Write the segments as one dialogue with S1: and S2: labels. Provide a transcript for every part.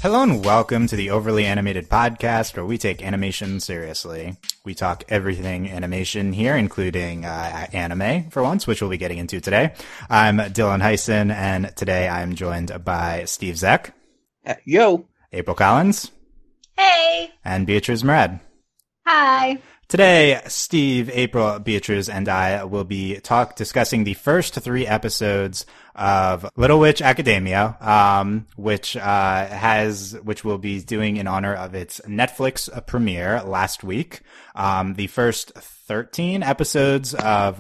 S1: Hello and welcome to the Overly Animated Podcast, where we take animation seriously. We talk everything animation here, including anime, for once, which we'll be getting into today. I'm Dylan Hysen, and today I'm joined by Steve Zeck.
S2: Yo.
S1: April Collins.
S3: Hey.
S1: And Beatriz Mourad.
S3: Hi.
S1: Today, Steve, April, Beatriz, and I will be discussing the first 3 episodes of Little Witch Academia, which we'll be doing in honor of its Netflix premiere last week. The first 13 episodes of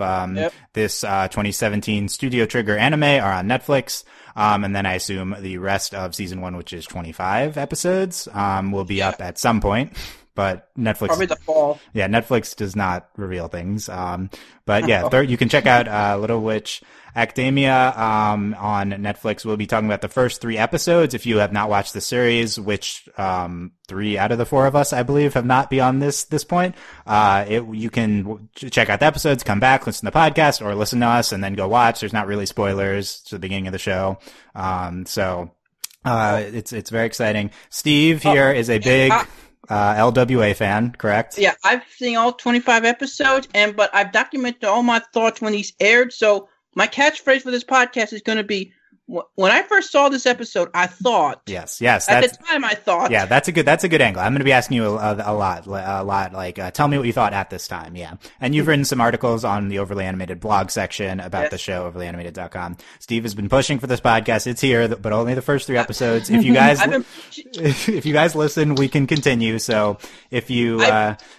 S1: this 2017 Studio Trigger anime are on Netflix. And then I assume the rest of season 1, which is 25 episodes, will be up at some point. But Netflix,
S2: probably the fall.
S1: Yeah, Netflix does not reveal things. But yeah, you can check out Little Witch Academia on Netflix. We'll be talking about the first 3 episodes. If you have not watched the series, which 3 out of the 4 of us, I believe, have not beyond this point, you can check out the episodes, come back, listen to the podcast, or listen to us and then go watch. There's not really spoilers to the beginning of the show, it's very exciting. Steve here is a big LWA fan, correct?
S2: Yeah, I've seen all 25 episodes, but I've documented all my thoughts when these aired. So my catchphrase for this podcast is going to be, when I first saw this episode, I thought.
S1: Yes.
S2: At the time, I thought.
S1: Yeah, that's a good angle. I'm going to be asking you a lot. Like, tell me what you thought at this time. Yeah, and you've written some articles on the Overly Animated blog section about the show, overlyanimated.com. Steve has been pushing for this podcast. It's here, but only the first 3 episodes. If you guys, if you guys listen, we can continue. So if you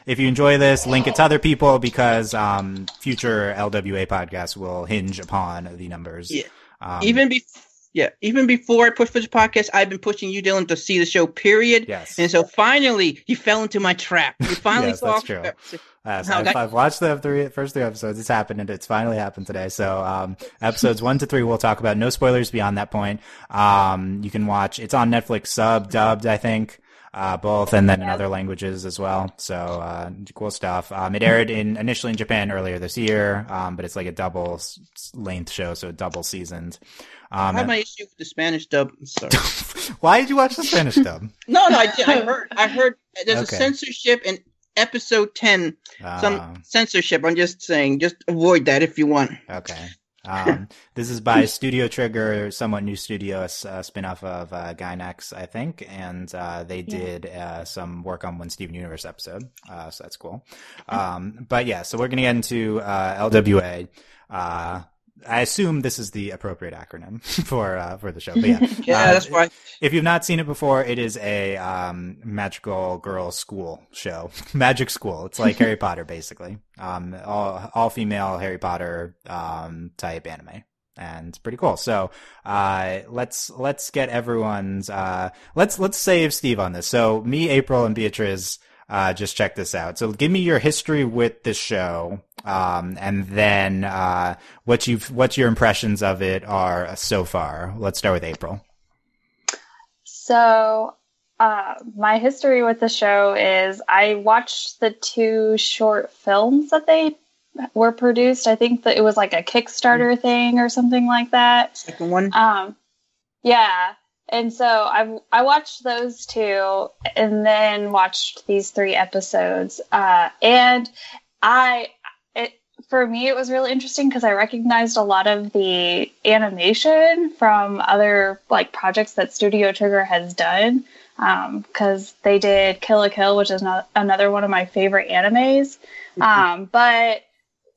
S1: enjoy this, link it to other people because future LWA podcasts will hinge upon the numbers. Yeah.
S2: Even before I pushed for this podcast, I've been pushing you, Dylan, to see the show, period.
S1: Yes.
S2: And so finally, you fell into my trap. You finally
S1: yes,
S2: saw
S1: that's true. I've watched the first 3 episodes. It's happened, and it's finally happened today. So episodes 1 to 3 we'll talk about. No spoilers beyond that point. You can watch. It's on Netflix, dubbed, I think. Both, and then in other languages as well. So, cool stuff. It aired initially in Japan earlier this year, but it's like a double length show, so double seasoned.
S2: I have my issue with the Spanish dub. Sorry.
S1: Why did you watch the Spanish dub?
S2: No, I did. I heard there's a censorship in episode 10. Some censorship. I'm just saying, just avoid that if you want.
S1: Okay. This is by Studio Trigger, somewhat new studio, a spin-off of Gainax, I think, and they did some work on one Steven Universe episode, so that's cool. But yeah, so we're gonna get into LWA. I assume this is the appropriate acronym for the show. But yeah,
S2: that's right.
S1: If you've not seen it before, it is a magical girl school show, magic school. It's like Harry Potter, basically. All female Harry Potter type anime, and it's pretty cool. So let's get everyone's let's save Steve on this. So me, April, and Beatriz. Just check this out. So give me your history with this show, and then what your impressions of it are so far. Let's start with April.
S3: So my history with the show is I watched the 2 short films that they were produced. I think that it was like a Kickstarter thing or something like that.
S2: Second one?
S3: Yeah. And so I watched those 2 and then watched these 3 episodes. And for me, it was really interesting because I recognized a lot of the animation from other like projects that Studio Trigger has done. Because they did Kill la Kill, which is another one of my favorite animes. But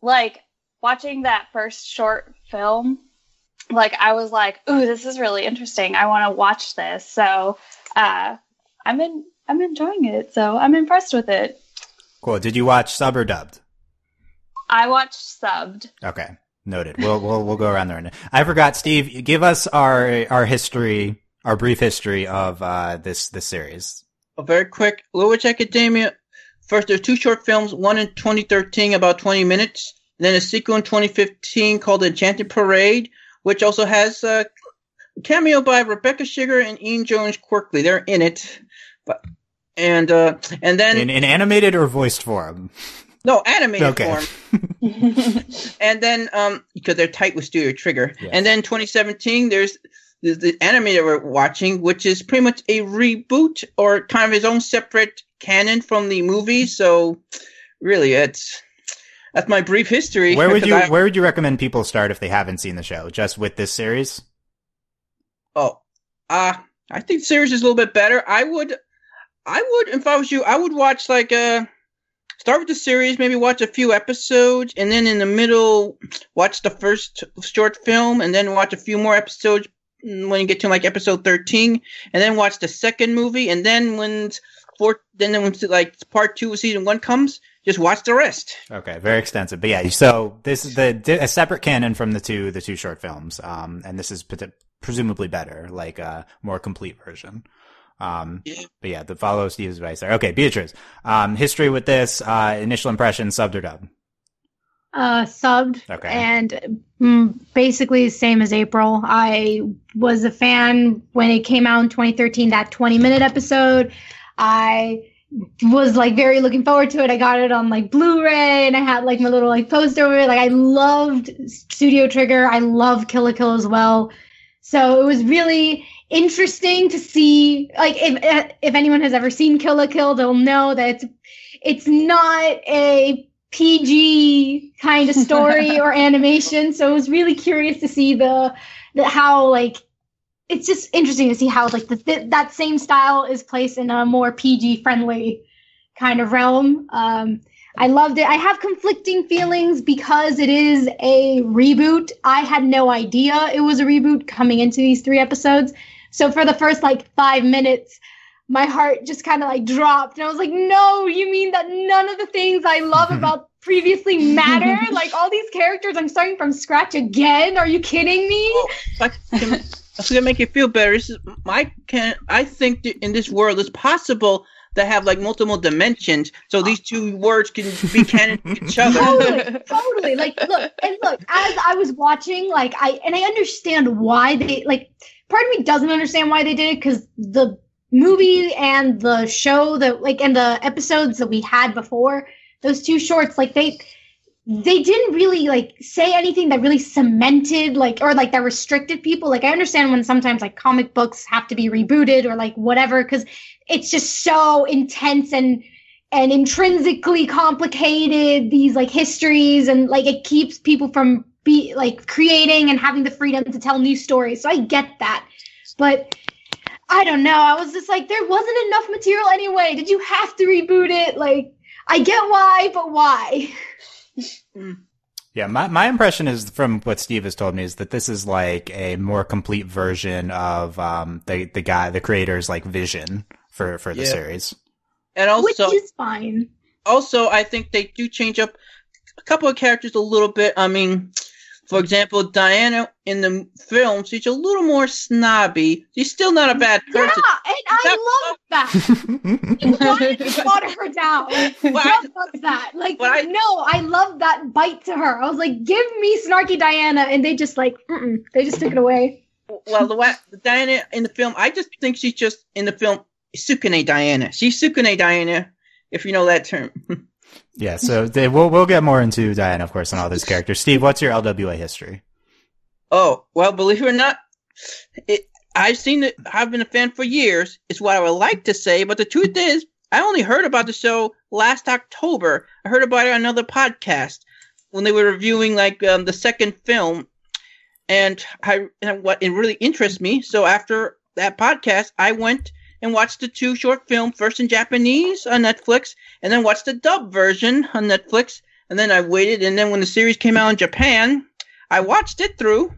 S3: like watching that first short film, like I was like, ooh, this is really interesting. I want to watch this. So I'm enjoying it. So I'm impressed with it.
S1: Cool. Did you watch sub or dubbed?
S3: I watched subbed.
S1: Okay. Noted. We'll go around there. I forgot, Steve, give us our history, our brief history of this series.
S2: Very quick. Little Witch Academia. First, there's 2 short films, one in 2013, about 20 minutes. And then a sequel in 2015 called The Enchanted Parade, which also has a cameo by Rebecca Sugar and Ian Jones Quirkley. They're in it. And then...
S1: In animated or voiced form?
S2: No, animated form. And then, because they're tight with Studio Trigger. Yes. And then 2017, there's the anime that we're watching, which is pretty much a reboot or kind of his own separate canon from the movie. So really, that's my brief history.
S1: Where would you recommend people start if they haven't seen the show? Just with this series?
S2: I think the series is a little bit better. I would, if I was you, I would watch start with the series, maybe watch a few episodes, and then in the middle, watch the first short film, and then watch a few more episodes when you get to like episode 13, and then watch the second movie, and then when part 2 of season 1 comes, just watch the rest.
S1: Okay, very extensive. But yeah, so this is a separate canon from the two short films, and this is presumably better, like a more complete version. But yeah, to follow Steve's advice there. Okay, Beatrice, history with this, initial impression, subbed or dubbed?
S4: Subbed.
S1: Okay.
S4: And basically same as April. I was a fan when it came out in 2013, that 20-minute episode. I was like very looking forward to it. I got it on like Blu-ray, and I had like my little like poster over it. Like I loved Studio Trigger. I love Kill la Kill as well. So it was really interesting to see, like, if anyone has ever seen Kill la Kill, they'll know that it's not a PG kind of story or animation. So I was really curious to see the how, like, it's just interesting to see how, like, that same style is placed in a more PG friendly kind of realm. I loved it. I have conflicting feelings because it is a reboot. I had no idea it was a reboot coming into these 3 episodes. So for the first like 5 minutes, my heart just kind of like dropped. And I was like, no, you mean that none of the things I love about previously matter? Like all these characters, I'm starting from scratch again? Are you kidding me?
S2: That's going to make you feel better. I think that in this world it's possible to have like multiple dimensions, so these two words can be canon to each other.
S4: Totally. Like, look, as I was watching, like, I understand why they, like, part of me doesn't understand why they did it, because the movie and the show and the episodes that we had before, those 2 shorts, like, they didn't really, like, say anything that really cemented, like, or, like, that restricted people. Like, I understand when sometimes, like, comic books have to be rebooted or, like, whatever, because it's just so intense and intrinsically complicated, these, like, histories, and, like, it keeps people from creating and having the freedom to tell new stories. So I get that. But I don't know. I was just like, there wasn't enough material anyway. Did you have to reboot it? Like, I get why, but why?
S1: Yeah, my impression is, from what Steve has told me, is that this is like a more complete version of the creator's like vision for the series.
S2: And also,
S4: which is fine.
S2: Also, I think they do change up a couple of characters a little bit. I mean, for example, Diana in the film, she's a little more snobby. She's still not a bad person.
S4: Yeah, and I love that. You wanted to water her down. I love that. Like, I love that bite to her. I was like, give me snarky Diana, and they just like, they just took it away.
S2: Well, the Diana in the film, I just think she's just in the film Sukune Diana. She's Sukune Diana, if you know that term.
S1: Yeah, so we'll get more into Diana, of course, and all these characters. Steve, what's your LWA history?
S2: Oh, well, believe it or not, I've seen it. I've been a fan for years. It's what I would like to say, but the truth is, I only heard about the show last October. I heard about it on another podcast when they were reviewing like the second film, and what it really interests me. So after that podcast, I went and watched the 2 short films, first in Japanese on Netflix, and then watched the dub version on Netflix. And then I waited, and then when the series came out in Japan, I watched it through.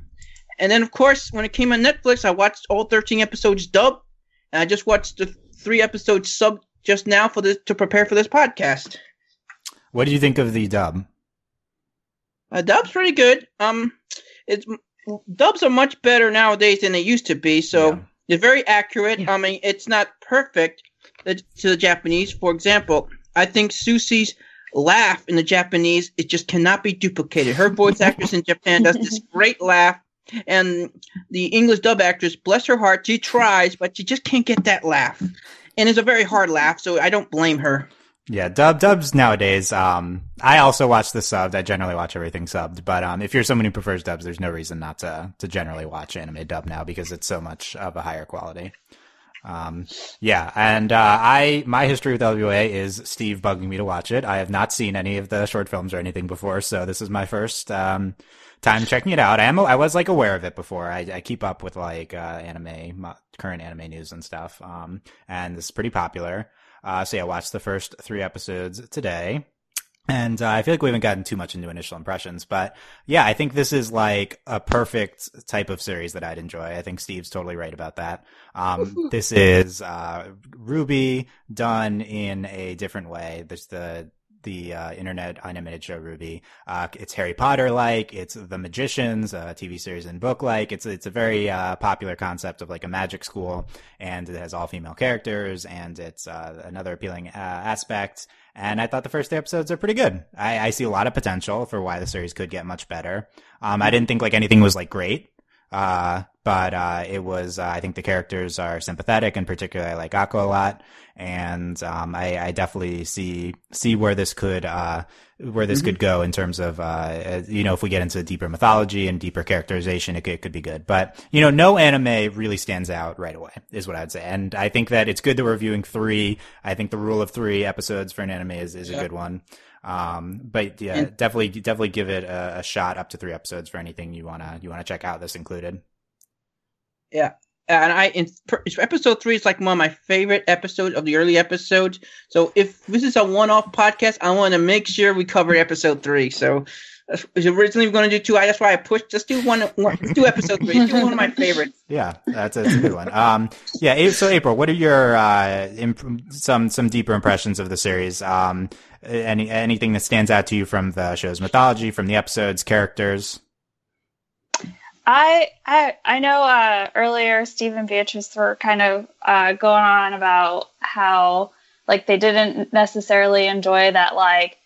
S2: And then, of course, when it came on Netflix, I watched all 13 episodes dubbed, and I just watched the 3 episodes subbed just now to prepare for this podcast.
S1: What do you think of the dub?
S2: Dub's pretty good. Dubs are much better nowadays than they used to be, so... Yeah. It's very accurate. Yeah. I mean, it's not perfect to the Japanese. For example, I think Susie's laugh in the Japanese, it just cannot be duplicated. Her voice actress in Japan does this great laugh. And the English dub actress, bless her heart, she tries, but she just can't get that laugh. And it's a very hard laugh, so I don't blame her.
S1: Yeah, dubs nowadays. I also watch the subbed. I generally watch everything subbed, but if you're someone who prefers dubs, there's no reason not to generally watch anime dub now because it's so much of a higher quality. Yeah, and my history with LWA is Steve bugging me to watch it. I have not seen any of the short films or anything before, so this is my first time checking it out. I was like aware of it before. I keep up with like current anime news and stuff. And this is pretty popular. So yeah, I watched the first 3 episodes today. And I feel like we haven't gotten too much into initial impressions, but yeah, I think this is like a perfect type of series that I'd enjoy. I think Steve's totally right about that. This is Ruby done in a different way. There's the internet animated show Ruby. It's Harry Potter like, it's The Magicians, TV series and book like. It's a very popular concept of like a magic school, and it has all female characters, and it's another appealing aspect. And I thought the first 3 episodes are pretty good. I see a lot of potential for why the series could get much better. I didn't think like anything was like great. But it was, I think the characters are sympathetic, and particularly I like Akko a lot. And, I definitely see where this could go in terms of, if we get into deeper mythology and deeper characterization, it could be good. But, no anime really stands out right away, is what I'd say. And I think that it's good that we're reviewing 3. I think the rule of 3 episodes for an anime is a good one. But yeah, definitely give it a shot up to 3 episodes for anything you wanna check out, this included.
S2: Yeah. And episode 3 is like one of my favorite episodes of the early episodes. So if this is a one-off podcast, I want to make sure we cover episode 3. So originally we're going to do 2. That's why I pushed. Just do do episode 3. It's one of my favorites.
S1: Yeah, that's a good one. Yeah. So April, what are your some deeper impressions of the series? Anything that stands out to you from the show's mythology, from the episodes, characters?
S3: I know earlier Steve and Beatrice were kind of going on about how like they didn't necessarily enjoy that like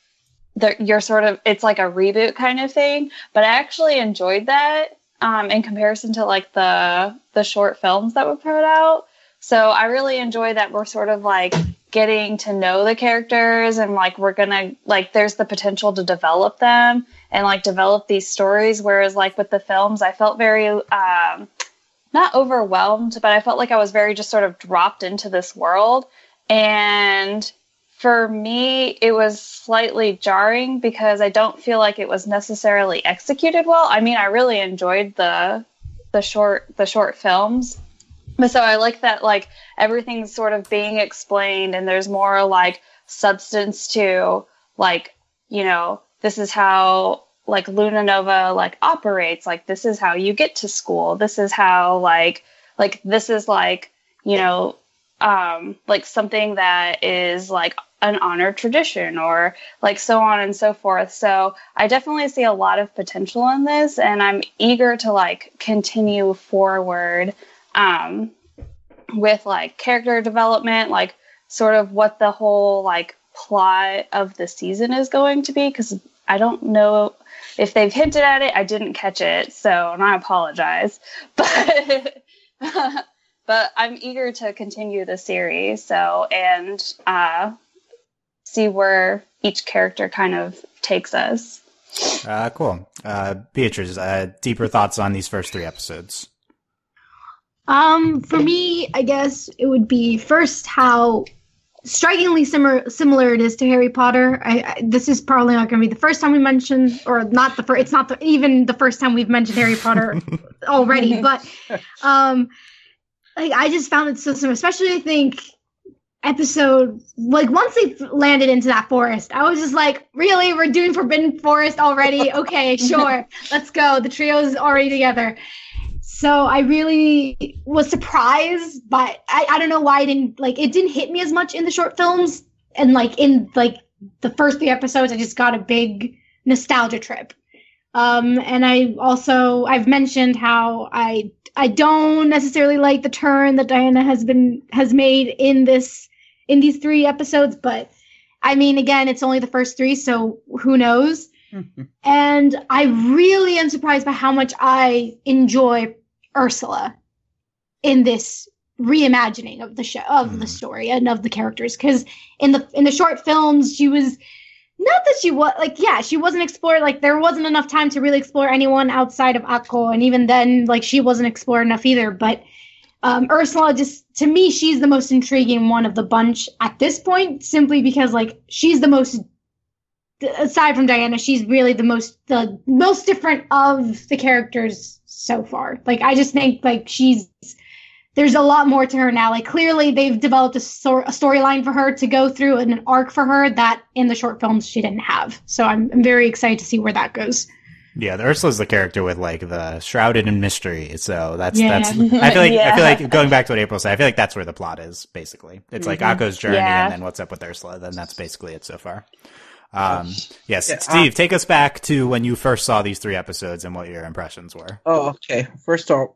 S3: it's like a reboot kind of thing, but I actually enjoyed that in comparison to like the short films that were put out. So I really enjoy that we're sort of like getting to know the characters, and like we're gonna like there's the potential to develop them and like develop these stories, whereas like with the films I felt very not overwhelmed, but I felt like I was very just sort of dropped into this world. And for me it was slightly jarring because I don't feel like it was necessarily executed well. I mean, I really enjoyed the short films. But so I like that, like, everything's sort of being explained and there's more, like, substance to, like, this is how, like, Luna Nova, like, operates. Like, this is how you get to school. This is how, like this is, like, like, something that is, like, an honored tradition or, like, so on and so forth. So I definitely see a lot of potential in this, and I'm eager to, like, continue forward with like character development, like sort of what the whole like plot of the season is going to be, because I don't know if they've hinted at it. I didn't catch it, and I apologize, but I'm eager to continue the series and see where each character kind of takes us.
S1: Cool. Beatrice, deeper thoughts on these first 3 episodes?
S4: For me, I guess it would be first how strikingly similar it is to Harry Potter. This is probably not going to be the first time we mention, or not the first. It's not even the first time we've mentioned Harry Potter already. But I just found it so similar, especially I think episode like once they landed into that forest, I was just like, really, we're doing Forbidden Forest already? Okay, sure, let's go. The trio's already together. So I really was surprised, but I don't know why it didn't hit me as much in the short films. And like in like the first 3 episodes, I just got a big nostalgia trip. And I've mentioned how I don't necessarily like the turn that Diana has made in these 3 episodes, but I mean, again, it's only the first 3, so who knows? And I really am surprised by how much I enjoy Ursula in this reimagining of the show, of the story and of the characters. Because in the short films, she was not that she was like, yeah, she wasn't explored. Like there wasn't enough time to really explore anyone outside of Akko, and even then, like she wasn't explored enough either. But Ursula, just to me, she's the most intriguing one of the bunch at this point, simply because like she's the most, aside from Diana, she's really the most different of the characters so far. Like I just think like there's a lot more to her now. Like clearly they've developed a storyline for her to go through and an arc for her that in the short films she didn't have. So I'm very excited to see where that goes.
S1: Yeah, the Ursula's the character with like the shrouded in mystery. So that's I feel like going back to what April said, I feel like that's where the plot is basically. It's like Akko's journey and then what's up with Ursula. Then that's basically it so far. Steve, take us back to when you first saw these 3 episodes and what your impressions were.
S2: Oh, okay. First off,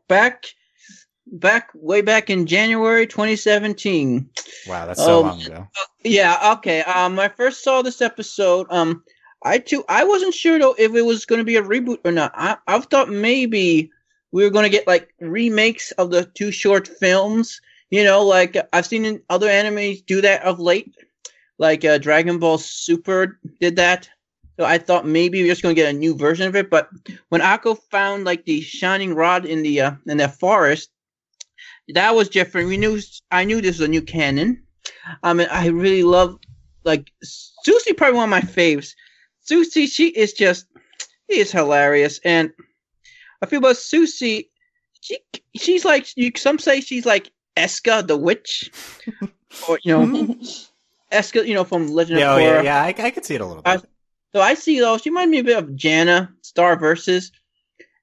S2: way back in January 2017.
S1: Wow, that's so long ago.
S2: Yeah, okay. When I first saw this episode, I wasn't sure though if it was going to be a reboot or not. I thought maybe we were going to get like remakes of the 2 short films. You know, like I've seen in other animes do that of late. Like Dragon Ball Super did that. So I thought maybe we were just going to get a new version of it. But when Akko found like the shining rod in the forest, that was different. I knew this was a new canon. I mean, I really love, like, Susie, probably one of my faves. Susie, she is hilarious. And I feel about Susie, she's like, some say she's like Eska the witch. Or, you know, Eska, you know, from Legend of Korra.
S1: Yeah, I could see it a little bit.
S2: So I see, though, she reminds me a bit of Janna, Star Versus.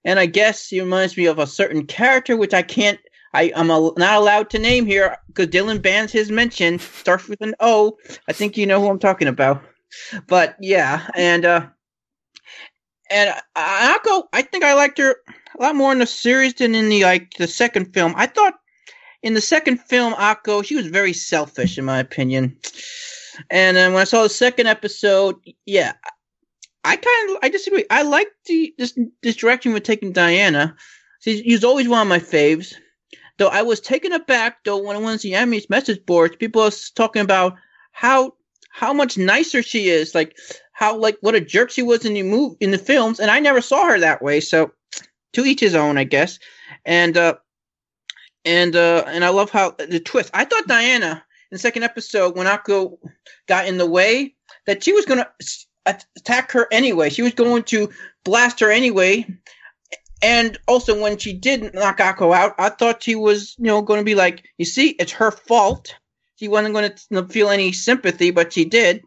S2: And I guess she reminds me of a certain character, which I'm not allowed to name here because Dylan bans his mention. Starts with an O. I think you know who I'm talking about. But yeah, and Akko, I think I liked her a lot more in the series than in the second film. I thought in the second film, Akko, she was very selfish in my opinion. And then when I saw the second episode, yeah, I disagree. I liked this direction with taking Diana. She's always one of my faves. Though I was taken aback, though, when I went to the Emmys message boards, people are talking about how much nicer she is, like how like what a jerk she was in the films, and I never saw her that way. So, to each his own, I guess. And I love how the twist. I thought Diana in the second episode, when Akko got in the way, that she was going to attack her anyway. She was going to blast her anyway. And also, when she did knock Akko out, I thought she was, you know, going to be like, you see, it's her fault. She wasn't going to feel any sympathy, but she did.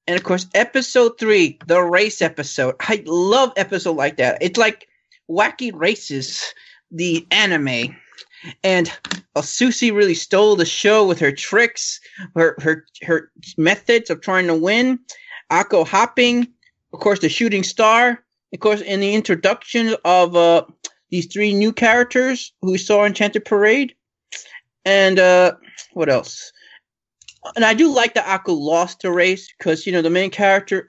S2: And of course, episode 3, the race episode. I love episode like that. It's like Wacky Races, the anime. And Susie really stole the show with her tricks, her methods of trying to win. Akko hopping, of course, the shooting star. Of course, in the introduction of these 3 new characters who we saw in Enchanted Parade. And what else? And I do like that Akko lost the race because, you know, the main character,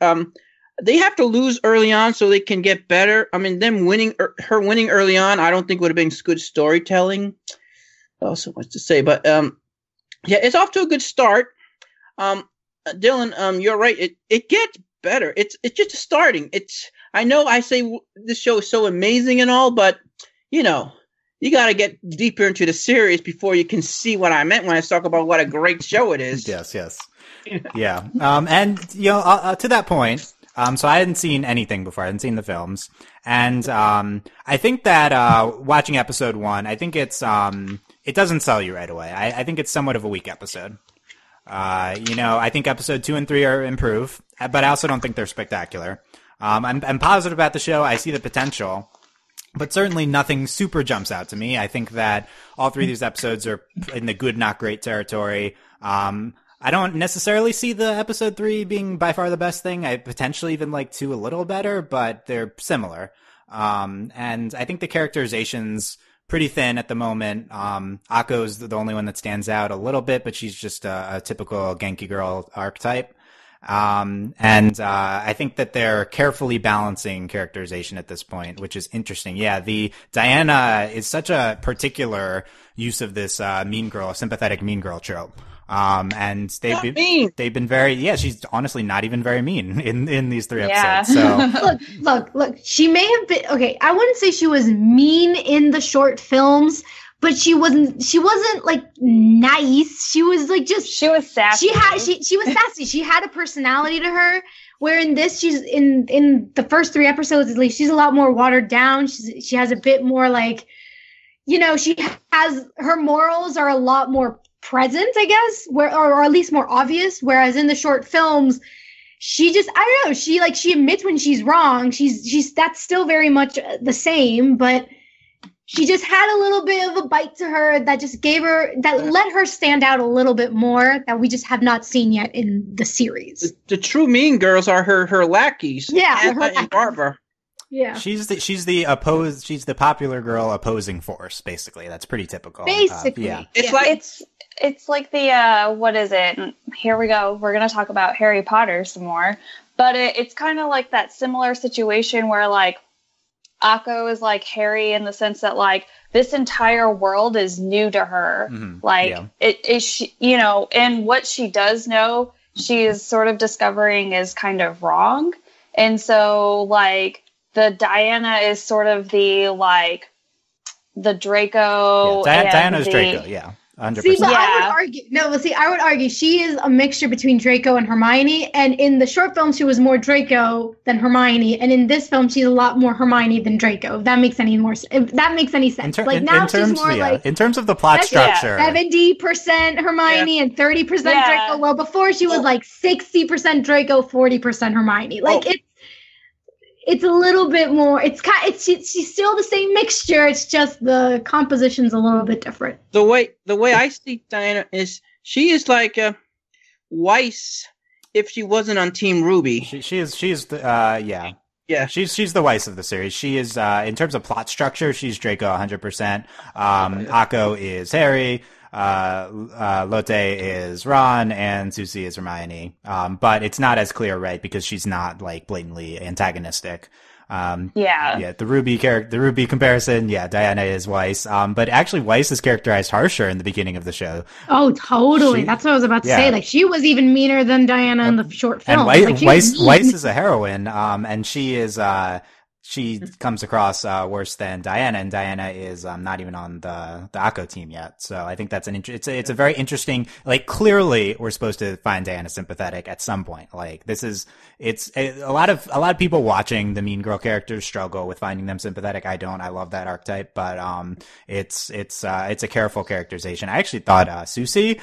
S2: they have to lose early on so they can get better. I mean, her winning early on, I don't think would have been good storytelling. Oh, so much to say. But, yeah, it's off to a good start. Dylan, you're right. It gets better. It's just starting. I know I say this show is so amazing and all, but, you know, you got to get deeper into the series before you can see what I meant when I talk about what a great show it is.
S1: Yes. Yeah. And, you know, to that point, so I hadn't seen anything before. I hadn't seen the films. And I think that watching episode 1, I think it doesn't sell you right away. I think it's somewhat of a weak episode. You know, I think episode 2 and 3 are improved, but I also don't think they're spectacular. I'm positive about the show. I see the potential, but certainly nothing super jumps out to me. I think that all 3 of these episodes are in the good, not great territory. I don't necessarily see the episode 3 being by far the best thing. I potentially even like 2 a little better, but they're similar. And I think the characterization's pretty thin at the moment. Akko's the only one that stands out a little bit, but she's just a typical Genki girl archetype. I think that they're carefully balancing characterization at this point, which is interesting. Yeah, the Diana is such a particular use of this sympathetic mean girl trope. And they've been very, she's honestly not even very mean in these 3 episodes. So
S4: look, she may have been, okay, I wouldn't say she was mean in the short films, but she wasn't like nice. She was like she was sassy. She was sassy. She had a personality to her. Where in this, she's in the first 3 episodes at least, she's a lot more watered down. She has a bit more like, she has, her morals are a lot more present, I guess, or at least more obvious. Whereas in the short films, she just, I don't know, she admits when she's wrong. She's that's still very much the same, but she just had a little bit of a bite to her that just let her stand out a little bit more that we just have not seen yet in the series.
S2: The true mean girls are her lackeys.
S4: Yeah,
S2: Anna and Barbara.
S4: Yeah,
S1: she's the popular girl opposing force. Basically, that's pretty typical.
S4: Basically,
S3: it's like the what is it? Here we go. We're gonna talk about Harry Potter some more, but it's kind of like that similar situation where like Akko is like Harry in the sense that like this entire world is new to her. Mm-hmm. Like it is, she, and what she does know, she is sort of discovering is kind of wrong. And so like the Diana is sort of the Draco.
S1: Yeah, Diana's Draco. Yeah. 100%.
S4: See, but I would argue she is a mixture between Draco and Hermione, and in the short film she was more Draco than Hermione, and in this film she's a lot more Hermione than Draco. If that makes any sense.
S1: In terms of the plot structure,
S4: 70% Hermione and 30% Draco. Well, before she was like 60% Draco, 40% Hermione. It's a little bit more. She's still the same mixture. It's just the composition's a little bit different.
S2: The way I see Diana is she is like Weiss if she wasn't on Team Ruby.
S1: She is the She's the Weiss of the series. She is in terms of plot structure. She's Draco 100%. Akko is Harry. Lotte is Ron, and Susie is Hermione. But it's not as clear, right? Because she's not like blatantly antagonistic. The Ruby comparison. Yeah, Diana is Weiss. But actually Weiss is characterized harsher in the beginning of the show.
S4: Oh, totally. That's what I was about to say. Like she was even meaner than Diana in the short film.
S1: And Weiss is a heroine. And she is, she comes across worse than Diana, and Diana is not even on the Akko team yet. So I think that's it's a very interesting. Like clearly, we're supposed to find Diana sympathetic at some point. Like a lot of people watching the mean girl characters struggle with finding them sympathetic. I don't. I love that archetype, but it's a careful characterization. I actually thought Susie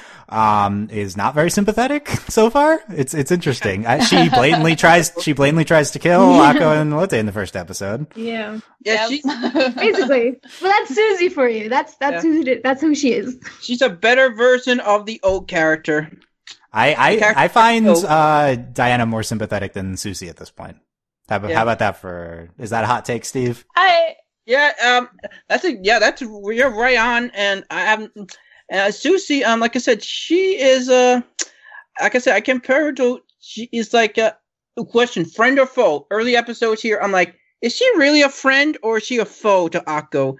S1: is not very sympathetic so far. It's interesting. She blatantly tries to kill Akko and Lotte in the first episode.
S4: Yeah.
S2: She's
S4: basically. Well, that's Susie for you. That's who she is.
S2: She's a better version of the old character.
S1: I find Diana more sympathetic than Susie at this point. How about that is that a hot take, Steve?
S2: You're right on, and I haven't. Susie, like I said, she is like I said, I compare her to. She is like a question, friend or foe. Early episodes here, I'm like, is she really a friend or is she a foe to Akko?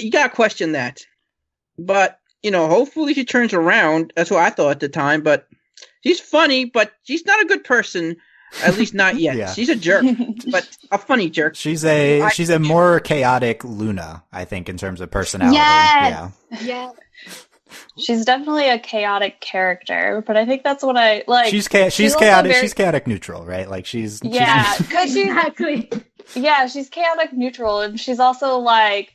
S2: You gotta question that. But, hopefully she turns around. That's what I thought at the time. But she's funny, but she's not a good person. At least not yet. Yeah. She's a jerk, but a funny jerk.
S1: She's a more chaotic Luna, I think, in terms of personality.
S4: Yes. Yeah.
S3: She's definitely a chaotic character, but I think that's what I like.
S1: She's chaotic. She's chaotic neutral, right? Like she's
S3: because exactly. Yeah, she's chaotic neutral, and she's also like,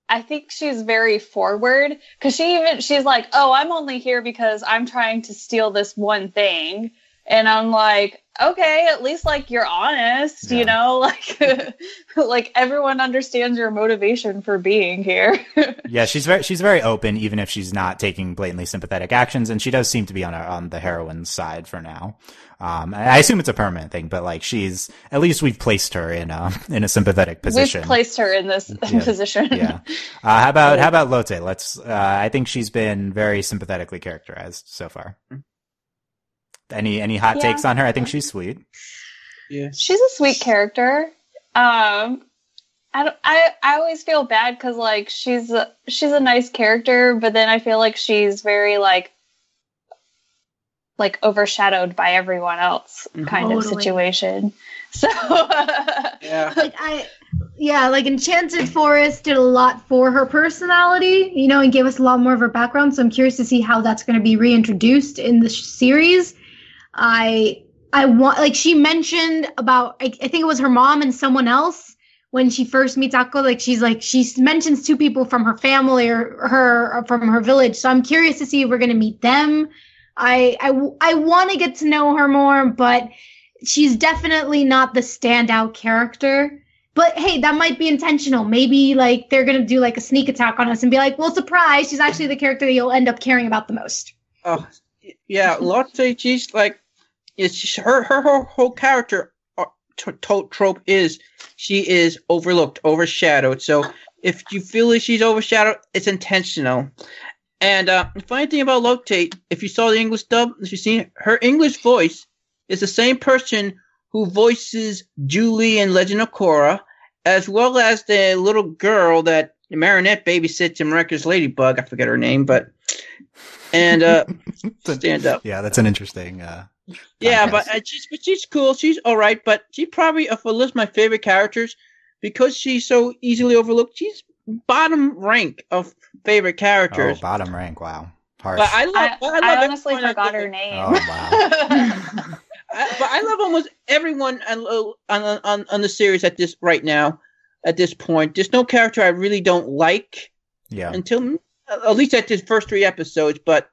S3: I think she's very forward because she's like, oh, I'm only here because I'm trying to steal this one thing, and I'm like, okay, at least like you're honest, like everyone understands your motivation for being here.
S1: Yeah, she's very open, even if she's not taking blatantly sympathetic actions, and she does seem to be on the heroine's side for now. I assume it's a permanent thing, but like at least we've placed her in a sympathetic position.
S3: We've placed her in this position.
S1: Yeah. How about Lotte? I think she's been very sympathetically characterized so far. Any hot takes on her? I think she's sweet.
S2: Yeah.
S3: She's a sweet character. I always feel bad because like she's a nice character, but then I feel like she's very like overshadowed by everyone else kind of situation. So
S2: Yeah.
S4: Like Enchanted Forest did a lot for her personality, and gave us a lot more of her background. So I'm curious to see how that's going to be reintroduced in the series. I want, like, she mentioned about, I think it was her mom and someone else when she first meets Akko. She mentions two people from her family or from her village. So I'm curious to see if we're going to meet them. I want to get to know her more, but she's definitely not the standout character. But hey, that might be intentional. Maybe like they're going to do like a sneak attack on us and be like, well, surprise, she's actually the character that you'll end up caring about the most.
S2: Oh, yeah. Lotte, she's like, her whole character trope is she is overlooked, overshadowed. So if you feel that she's overshadowed, it's intentional. And the funny thing about Lotte, if you saw the English dub, if you've seen her English voice, is the same person who voices Julie in Legend of Korra, as well as the little girl that Marinette babysits in Miraculous Ladybug. I forget her name, but stand up.
S1: Yeah, that's an interesting.
S2: Yeah, but she's cool. She's all right, but she probably, if I list my favorite characters, because she's so easily overlooked, she's bottom rank of favorite characters.
S1: Oh, bottom rank! Wow, harsh.
S2: But
S3: I honestly forgot her name.
S1: Oh wow.
S2: But I love almost everyone on the series at this point. There's no character I really don't like.
S1: Yeah.
S2: Until at least at the first 3 episodes, but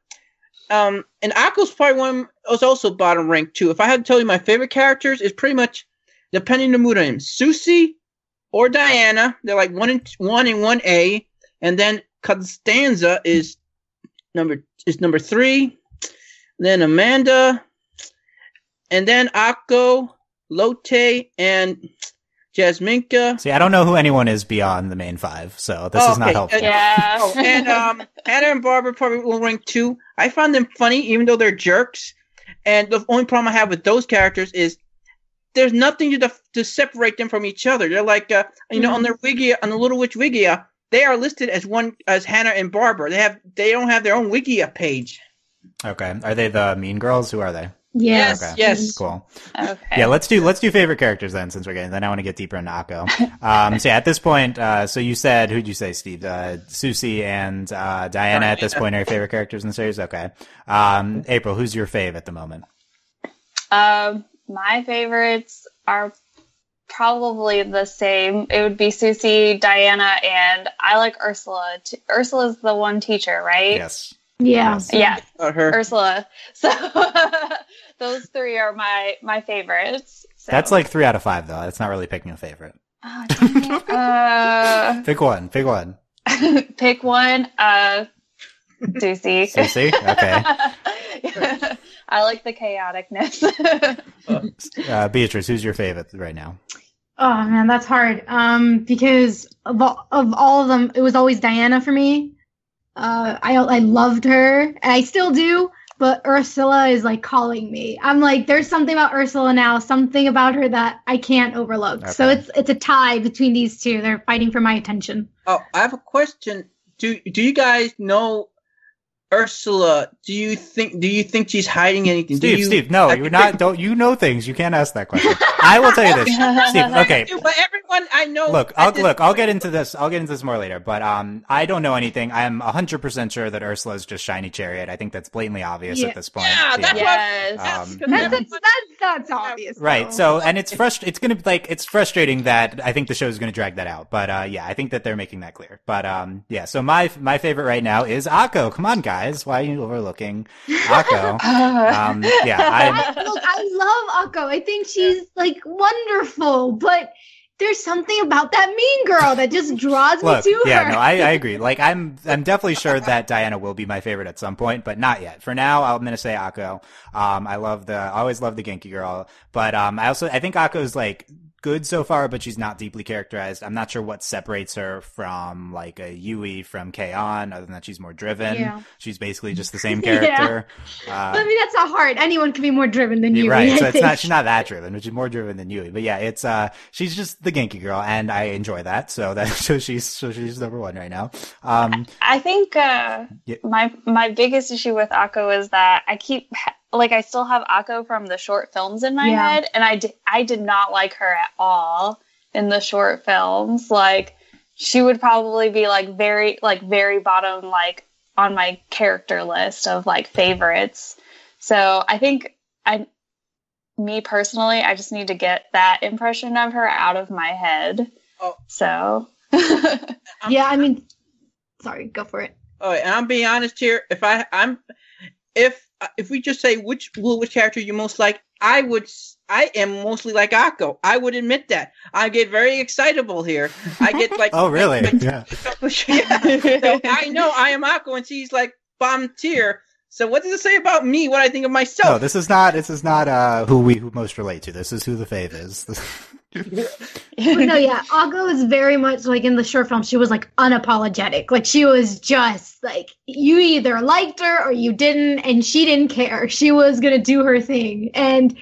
S2: and Akko's probably one was also bottom ranked too. If I had to tell you my favorite characters, it's pretty much depending on the mood I'm in. Susie or Diana, they're like 1 and 1A, and then Constanza is number 3. Then Amanda. And then Akko, Lotte, and Jasminka.
S1: See, I don't know who anyone is beyond the main 5, so this is not helpful.
S2: And Hannah and Barbara probably will rank 2. I find them funny, even though they're jerks. And the only problem I have with those characters is there's nothing to separate them from each other. They're like, on their Wikia, on the Little Witch Wikia, they are listed as Hannah and Barbara. They don't have their own Wikia page.
S1: Okay, are they the mean girls? Who are they?
S4: Yes.
S1: Okay.
S2: Yes.
S1: Cool.
S3: Okay.
S1: Yeah, let's do favorite characters then, since we're getting. Then I want to get deeper into Akko. So yeah, at this point, so you said, who'd you say, Steve? Susie and Diana at this point are your favorite characters in the series. Okay. April, who's your fave at the moment?
S3: My favorites are probably the same. It would be Susie, Diana, and I like Ursula. Ursula's the one teacher, right?
S1: Yes.
S4: Yeah.
S3: Yeah.
S2: Her.
S3: Ursula. So those 3 are my favorites. So.
S1: That's like 3 out of 5, though. That's not really picking a favorite.
S3: Oh, dang it.
S1: Pick one. Pick one.
S3: Pick one. Susie.
S1: Susie? Okay.
S3: I like the chaoticness.
S1: Beatrice, who's your favorite right now?
S4: Oh man, that's hard. Because of all of them, it was always Diana for me. I loved her, and I still do, but Ursula is like calling me. I'm like, there's something about Ursula now, something about her that I can't overlook. Okay. So it's a tie between these two. They're fighting for my attention.
S2: Oh, I have a question. Do you guys know Ursula? Do you think she's hiding anything?
S1: Steve, no, you're not. Don't you know things? You can't ask that question. I will tell you this, Steve. Okay,
S2: but everyone I know.
S1: I'll get into this. I'll get into this more later. But I don't know anything. I'm 100% sure that Ursula is just shiny chariot. I think that's blatantly obvious at this point.
S2: Yeah, that's
S4: that's obvious.
S1: Right. So, and it's gonna be like, it's frustrating that I think the show is gonna drag that out. But yeah, I think that they're making that clear. But yeah. So my favorite right now is Akko. Come on, guys. Why are you overlooking Akko?
S4: I love Akko. I think she's like wonderful, but there's something about that mean girl that just draws me to her.
S1: Yeah, no, I agree. Like, I'm definitely sure that Diana will be my favorite at some point, but not yet. For now, I'm gonna say Akko. I always love the Genki girl, but I think Akko's like good so far, but she's not deeply characterized. I'm not sure what separates her from like a Yui from K-On, other than that she's more driven.
S4: Yeah.
S1: She's basically just the same character.
S4: I mean, that's not hard. Anyone can be more driven than Yui.
S1: Right, so
S4: I
S1: she's not that driven, but she's more driven than Yui. But yeah, it's she's just the Genki girl, and I enjoy that. So she's number one right now.
S3: I think my biggest issue with Akko is that I still have Akko from the short films in my head, and I did not like her at all in the short films. Like, she would probably be very bottom, like, on my character list of like favorites. So I think me personally, I just need to get that impression of her out of my head. Oh. So
S4: yeah, I mean, sorry, go for it.
S2: Oh, and I'm being honest here. If we just say which character you most like, I am mostly like Akko. I would admit that. I get very excitable here. I get like,
S1: oh really? Yeah.
S2: So I know I am Akko, and she's like bottom tier. So what does it say about me? What I think of myself?
S1: No, this is not who we most relate to. This is who the fave is.
S4: No, yeah, Akko is very much like in the short film. She was like unapologetic. Like, she was just like, you either liked her or you didn't, and she didn't care. She was gonna do her thing, and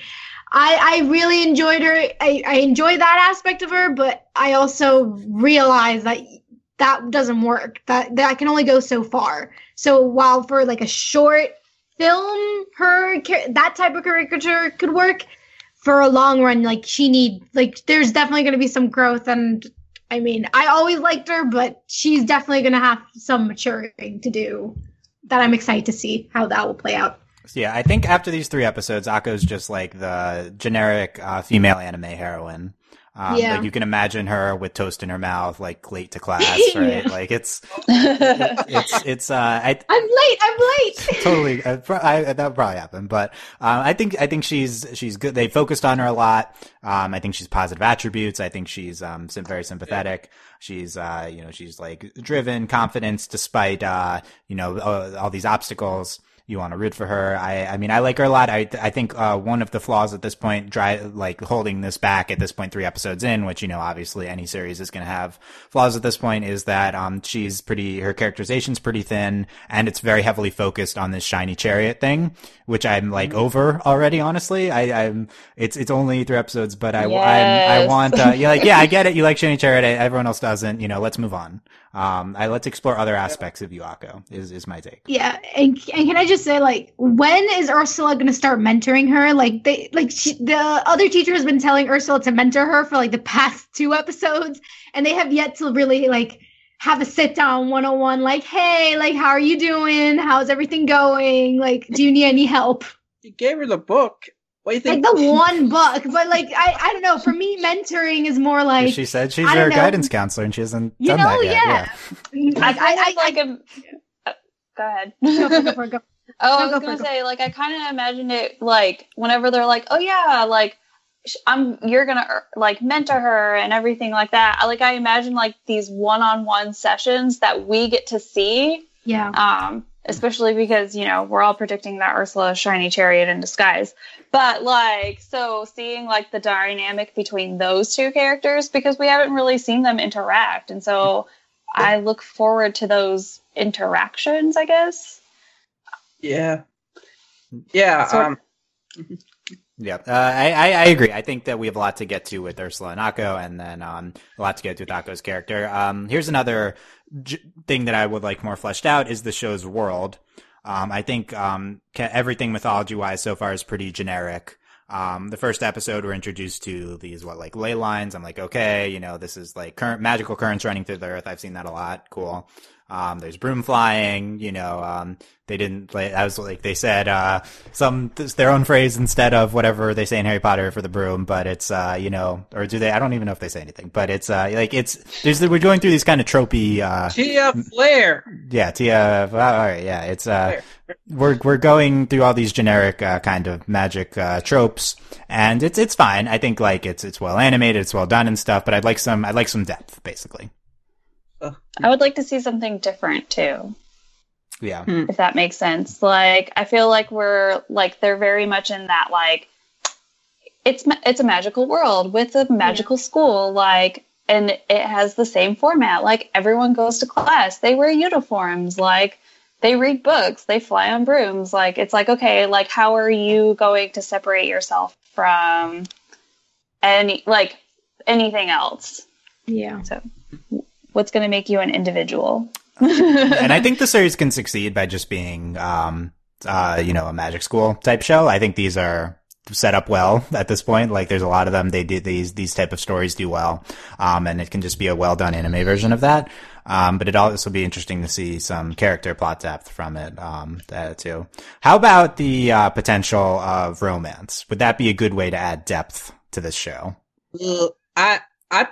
S4: I really enjoyed her. I enjoy that aspect of her, but I also realized that doesn't work. That can only go so far. So while for like a short film, that type of caricature could work, for a long run, like, there's definitely going to be some growth. And I mean, I always liked her, but she's definitely going to have some maturing to do that. I'm excited to see how that will play out.
S1: So yeah, I think after these 3 episodes, Akko's just like the generic female anime heroine. Like, you can imagine her with toast in her mouth, like late to class, right? Like, I'm
S4: late.
S1: Totally. That would probably happen. But, I think she's good. They focused on her a lot. I think she's positive attributes. I think she's, very sympathetic. She's, she's like driven, confidence despite, all these obstacles. You want to root for her. I mean, I like her a lot. I think, one of the flaws at this point, holding this back at this point, 3 episodes in, which, obviously any series is going to have flaws at this point, is that, her characterization's pretty thin, and it's very heavily focused on this shiny chariot thing, which I'm like over already, honestly. It's only 3 episodes, but I want, I get it. You like shiny chariot. Everyone else doesn't, let's move on. Let's explore other aspects of Akko is my take.
S4: Yeah. And can I just say, like, when is Ursula going to start mentoring her? Like, the other teacher has been telling Ursula to mentor her for like the past 2 episodes, and they have yet to really like have a sit down 101. Like, hey, like, how are you doing? How's everything going? Like, do you need any help?
S2: You gave her the book. What do you think?
S4: Like, the one book, but like, I don't know. For me, mentoring is more like,
S1: she said she's your guidance counselor, and she hasn't done that yet.
S3: Yeah. Go ahead.
S4: Go.
S3: I was going to say, like, I kind of imagined it, like, whenever they're like, oh, yeah, like, you're going to, like, mentor her and everything like that. I imagine, like, these one-on-one sessions that we get to see.
S4: Yeah.
S3: Especially because, we're all predicting that Ursula is shiny chariot in disguise. But, like, so seeing, like, the dynamic between those 2 characters, because we haven't really seen them interact. And so I look forward to those interactions, I guess.
S2: Yeah. Yeah.
S1: Yeah, I agree. I think that we have a lot to get to with Ursula and Akko, and then a lot to get to with Akko's character. Here's another thing that I would like more fleshed out is the show's world. I think everything mythology-wise so far is pretty generic. The first episode we're introduced to these ley lines. I'm like, okay, this is like magical currents running through the earth. I've seen that a lot. Cool. There's broom flying, they didn't they said, their own phrase instead of whatever they say in Harry Potter for the broom, but it's, or do they, I don't even know if they say anything, but it's, we're going through these kind of tropey,
S2: Tia Flair.
S1: Yeah, Tia, all right, yeah, it's, we're going through all these generic, kind of magic, tropes, and it's fine. I think, it's well animated, it's well done and stuff, but I'd like some depth, basically.
S3: I would like to see something different too.
S1: Yeah.
S3: If that makes sense. Like, I feel like they're very much in that, like, it's a magical world with a magical school, like, and it has the same format. Like, everyone goes to class, they wear uniforms, like, they read books, they fly on brooms. Like, it's like, okay, like, how are you going to separate yourself from anything else?
S4: Yeah.
S3: So what's going to make you an individual?
S1: And I think the series can succeed by just being, a magic school type show. I think these are set up well at this point. Like, there's a lot of them. They do these type of stories do well. And it can just be a well done anime version of that. But it'd also be interesting to see some character plot depth from it, too. How about the, potential of romance? Would that be a good way to add depth to this show?
S2: I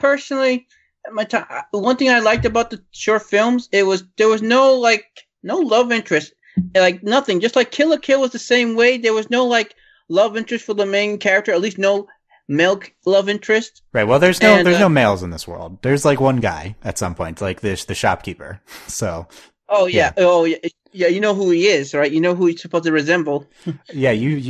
S2: personally, at my time, one thing I liked about the short films, there was no love interest, like nothing. Just like Kill la Kill was the same way. There was no like love interest for the main character, at least no male love interest.
S1: Right. Well, there's no males in this world. There's like one guy at some point, like the shopkeeper. So. Oh yeah.
S2: Yeah. You know who he is, right? You know who he's supposed to resemble.
S1: Yeah. You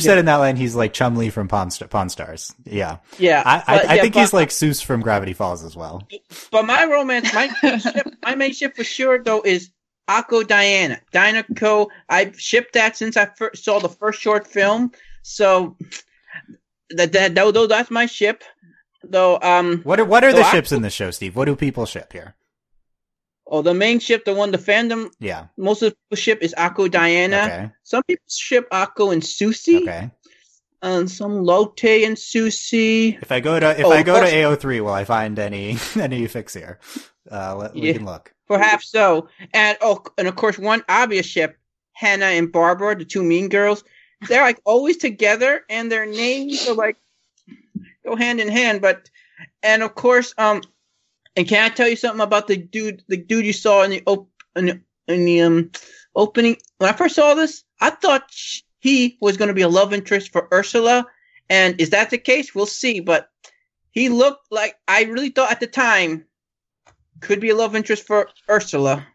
S1: said in that line he's like Chumlee from Pawn Stars. Yeah.
S2: Yeah.
S1: I think he's like Seuss from Gravity Falls as well.
S2: But my main ship for sure though is Akko Diana. Dynako. I've shipped that since I first saw the first short film. So that's my ship. Though
S1: what are the ships in the show, Steve? What do people ship here?
S2: Oh, the main ship, the fandom.
S1: Yeah.
S2: Most of the ship is Akko Diana. Okay. Some people ship Akko and Susie. Okay. And some Lotte and Susie.
S1: If I go to AO3, will I find any fix here? We can look.
S2: Perhaps so. And of course, one obvious ship, Hannah and Barbara, the two mean girls. They're like always together, and their names are like go hand in hand. And of course, and can I tell you something about the dude you saw in the opening? When I first saw this, I thought he was going to be a love interest for Ursula. And is that the case? We'll see. But he looked like, I really thought at the time, could be a love interest for Ursula.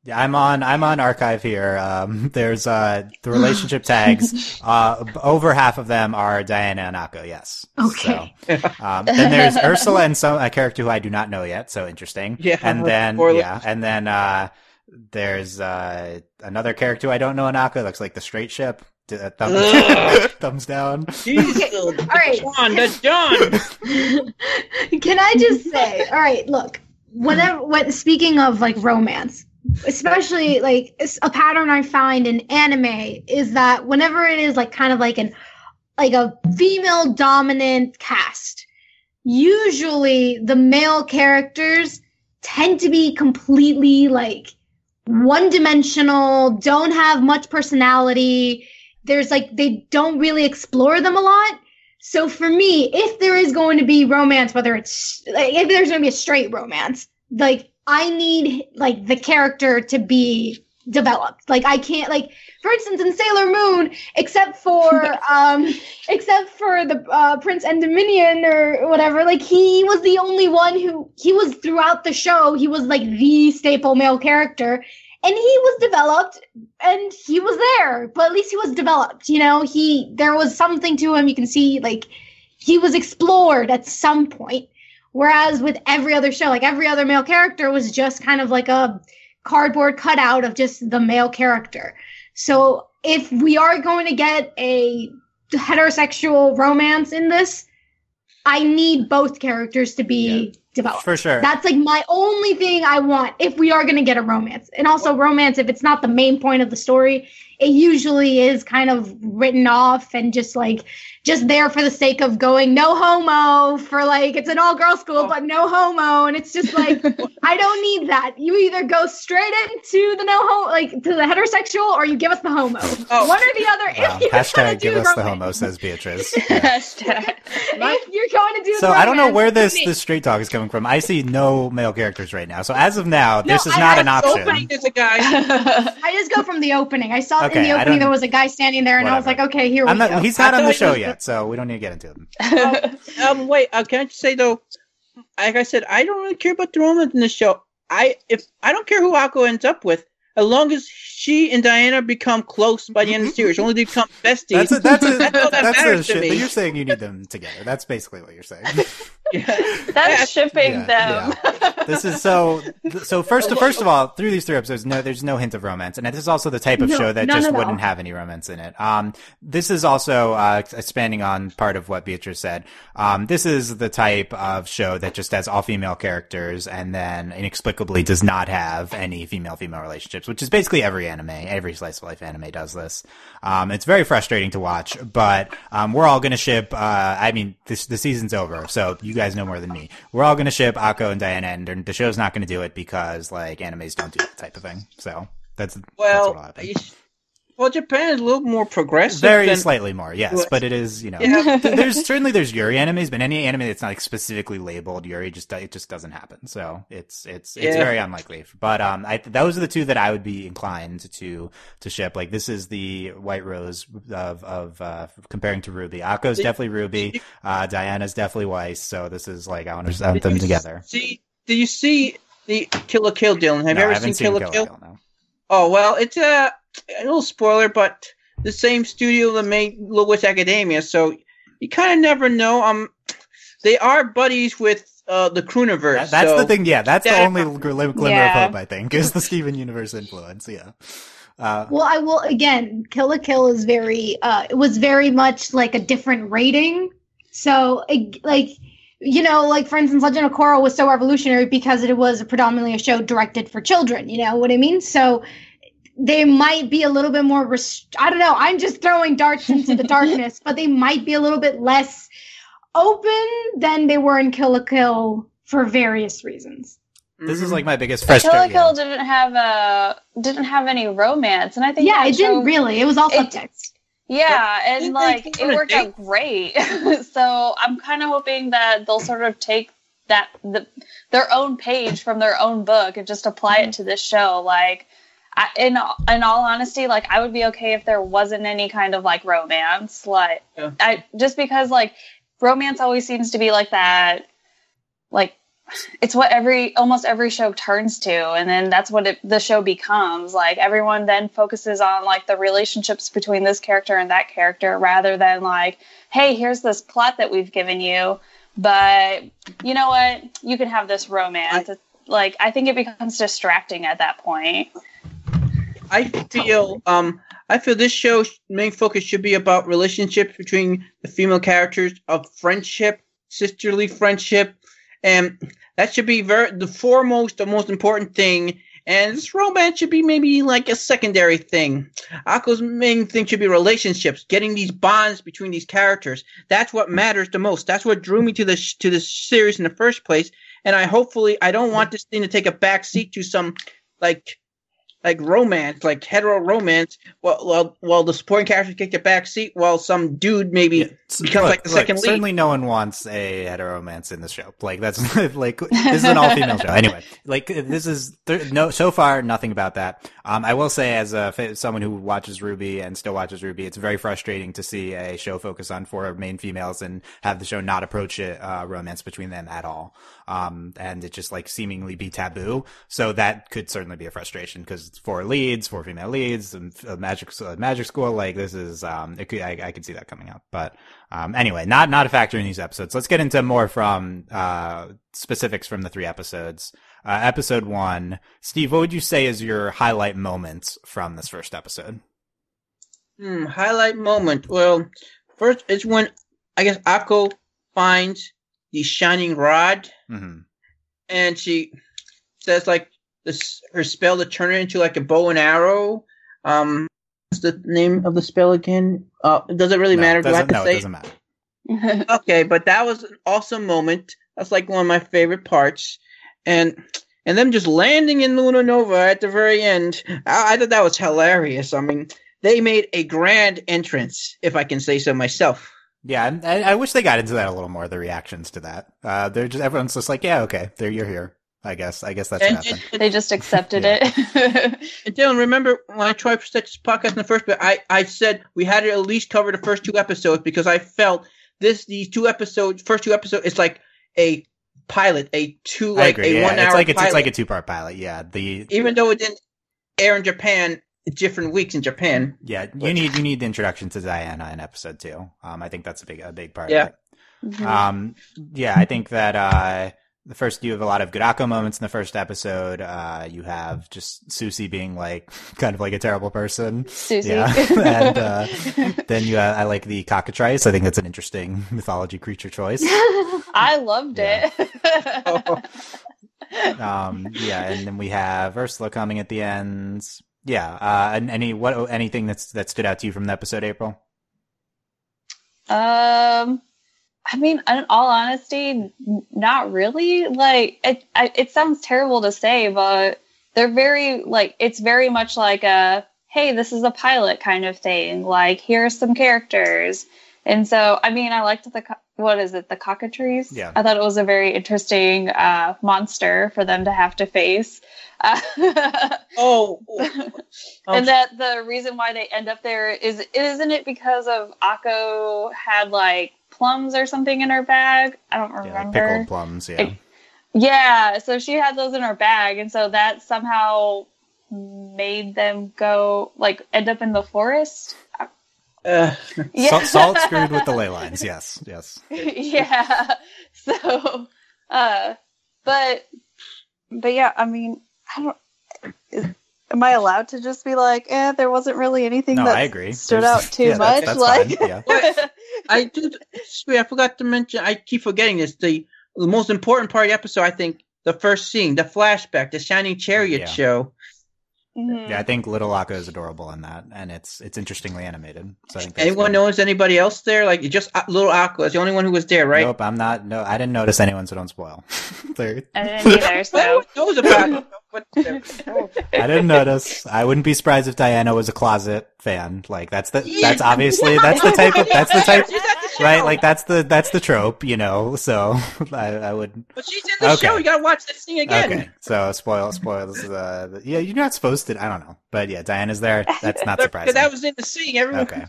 S1: Yeah, I'm on archive here. There's the relationship tags. Over half of them are Diana and Akko. Yes.
S4: Okay.
S1: So, then there's Ursula and a character who I do not know yet. So interesting. Yeah. And then there's another character who I don't know in Akko. Looks like the straight ship. Thumbs down.
S4: All right,
S2: John.
S4: Can I just say? All right, look. Speaking of like romance. Especially like a pattern I find in anime is that whenever it is like kind of like a female dominant cast, usually the male characters tend to be completely like one dimensional, don't have much personality. There's like they don't really explore them a lot. So for me, if there is going to be romance, whether it's like if there's going to be a straight romance, like I need like the character to be developed. Like I can't like, for instance, in Sailor Moon, except for the Prince Endymion or whatever, like he was the only one he was throughout the show. He was like the staple male character, and he was developed and he was there, but at least he was developed. You know, there was something to him. You can see like he was explored at some point. Whereas with every other show, like every other male character was just kind of like a cardboard cutout of just the male character. So if we are going to get a heterosexual romance in this, I need both characters to be developed.
S1: For sure.
S4: That's like my only thing I want if we are going to get a romance. And also romance, if it's not the main point of the story, it usually is kind of written off and just there for the sake of going no homo for like, it's an all-girl school, but no homo. And it's just like, I don't need that. You either go straight into the to the heterosexual, or you give us the homo. One or the other.
S1: Wow. Hashtag give us the homo, says Beatriz. Yeah.
S3: Hashtag.
S4: If you're going to do
S1: so I don't know where this straight talk is coming from. I see no male characters right now. So as of now, this is not an option.
S2: There's a guy.
S4: I just go from the opening. I saw in the opening there was a guy standing there, and I was like, okay, here we go.
S1: He's not on the show yet, so we don't need to get into him.
S2: Wait, can I just say though, like I said, I don't really care about the romance in the show. I don't care who Akko ends up with. as long as she and Diana become close by the end of the series, only they become besties.
S1: That's
S2: all that matters to me.
S1: You're saying you need them together. That's basically what you're saying.
S3: That's shipping them.
S1: Yeah. This is so first of all, through these 3 episodes, there's no hint of romance. And this is also the type of show that just wouldn't have any romance in it. This is also, expanding on part of what Beatrice said. This is the type of show that just has all female characters and then inexplicably does not have any female-female relationships, which is basically every anime, every slice of life anime does this. It's very frustrating to watch, but, we're all gonna ship, the season's over, so you guys know more than me. We're all gonna ship Akko and Diana, and the show's not gonna do it because, like, animes don't do that type of thing. So, that's what'll happen.
S2: Well, Japan is a little more progressive.
S1: Very slightly more, yes, but it is, there's Yuri animes, but any anime that's not like, specifically labeled Yuri, it just doesn't happen. So it's very unlikely. But those are the 2 that I would be inclined to ship. Like this is the White Rose of comparing to Ruby. Akko's definitely Ruby. Diana's definitely Weiss. So this is like I want to have them together.
S2: Did you see the Kill la Kill, Dylan? Have you ever seen Kill la Kill?
S1: No.
S2: Oh well, it's a little spoiler, but the same studio that made Little Witch Academia, so you kind of never know. They are buddies with the Croonerverse.
S1: That's the thing. Yeah, that's the only glimmer of hope I think is the Steven Universe influence. Yeah.
S4: Well, I will again. Kill la Kill is it was very much like a different rating. So like for instance, Legend of Korra was so revolutionary because it was predominantly a show directed for children. You know what I mean? So they might be a little bit more, I don't know, I'm just throwing darts into the darkness, but they might be a little bit less open than they were in Kill la Kill for various reasons.
S1: This is like my biggest frustration.
S3: Kill la Kill didn't have any romance, and I think
S4: it didn't really. It was all subtext.
S3: Yeah, and it worked out great. So I'm kind of hoping that they'll sort of take their own page from their own book and just apply it to this show. Like, in all honesty, like I would be okay if there wasn't any kind of like romance. Like, just because like romance always seems to be like that. Like, it's what almost every show turns to, and then that's what the show becomes. Like, everyone then focuses on like the relationships between this character and that character, rather than like, hey, here's this plot that we've given you, but you know what? You can have this romance. I think it becomes distracting at that point.
S2: I feel this show's main focus should be about relationships between the female characters, of friendship, sisterly friendship, and that should be the foremost, the most important thing. And this romance should be maybe like a secondary thing. Akko's main thing should be relationships, getting these bonds between these characters. That's what matters the most. That's what drew me to the series in the first place. And I don't want this thing to take a back seat to some like romance, like hetero romance, while the supporting characters take the back seat, while some dude maybe becomes like the second lead.
S1: Certainly no one wants a hetero romance in this show. Like, that's like, this is an all-female show. Anyway, like, this is, so far, nothing about that. I will say, as someone who watches Ruby and still watches Ruby, it's very frustrating to see a show focus on 4 main females and have the show not approach it, romance between them at all. And it just like seemingly be taboo. So that could certainly be a frustration because it's 4 female leads, and magic school. Like, this is, I could see that coming up. But, anyway, not a factor in these episodes. Let's get into more from, specifics from the 3 episodes. Episode 1, Steve, what would you say is your highlight moment from this first episode?
S2: Highlight moment. Well, first it's when I guess Akko finds the shining rod, and she says like her spell to turn it into like a bow and arrow. What's the name of the spell again? Does it really matter? Do I have to say?
S1: It doesn't matter.
S2: Okay, but that was an awesome moment. That's like one of my favorite parts. And them just landing in Luna Nova at the very end, I thought that was hilarious. I mean, they made a grand entrance, if I can say so myself.
S1: Yeah, I wish they got into that a little more, the reactions to that. Everyone's just like, yeah, okay, you're here. I guess that's what happened.
S3: They just accepted it.
S2: And Dylan, remember when I tried to start this podcast in the first bit, I said we had to at least cover the first 2 episodes because I felt first 2 episodes, it's like a pilot, a 1 hour
S1: it's like
S2: pilot.
S1: It's like a 2-part pilot. Yeah,
S2: even though it air in Japan different weeks in Japan.
S1: Yeah, you need the introduction to Diana in episode 2. I think that's a big part
S2: Yeah.
S1: of it. Mm-hmm. I think that the first, you have a lot of good Akko moments in the first episode. You have just Susie being like kind of like a terrible person.
S3: Susie.
S1: Yeah. And then I like the cockatrice. I think that's an interesting mythology creature choice.
S3: I loved it.
S1: And then we have Ursula coming at the end. Yeah. And anything that stood out to you from the episode, April?
S3: I mean, in all honesty, not really. Like, it sounds terrible to say, but they're very, like, it's very much like a, hey, this is a pilot kind of thing. Like, here's some characters. And so, I mean, I liked the cockatrice?
S1: Yeah.
S3: I thought it was a very interesting monster for them to have to face. And that the reason why they end up there isn't it because of Akko had, like, plums or something in her bag? I don't remember.
S1: Like pickled plums, yeah.
S3: Yeah, so she had those in her bag, and so that somehow made them end up in the forest.
S1: Salt screwed with the ley lines, yes.
S3: Yeah. So, but yeah, I mean, am I allowed to just be like, there wasn't really anything
S1: I
S3: that
S1: agree.
S3: stood out too much?
S1: That's
S3: like,
S1: fine, yeah.
S2: I forgot to mention. I keep forgetting this. The most important part of the episode, I think, the first scene, the flashback, the Shining Chariot show.
S3: Mm-hmm.
S1: Yeah, I think Little Akko is adorable in that, and it's interestingly animated. So I think
S2: anyone knows anybody else there? Like, just Little Akko is the only one who was there, right?
S1: Nope, I'm not. No, I didn't notice anyone, so don't spoil.
S3: I didn't either. So
S2: knows about
S1: I didn't notice. I wouldn't be surprised if Diana was a closet fan. Like that's obviously that's the type right? Like that's the trope, you know. So I would.
S2: But she's in the show. You gotta watch this thing again.
S1: Okay, so spoils. Yeah, you're not supposed to. I don't know, but yeah, Diana's there. That's not surprising.
S2: That was in the scene. Everyone.
S1: Okay.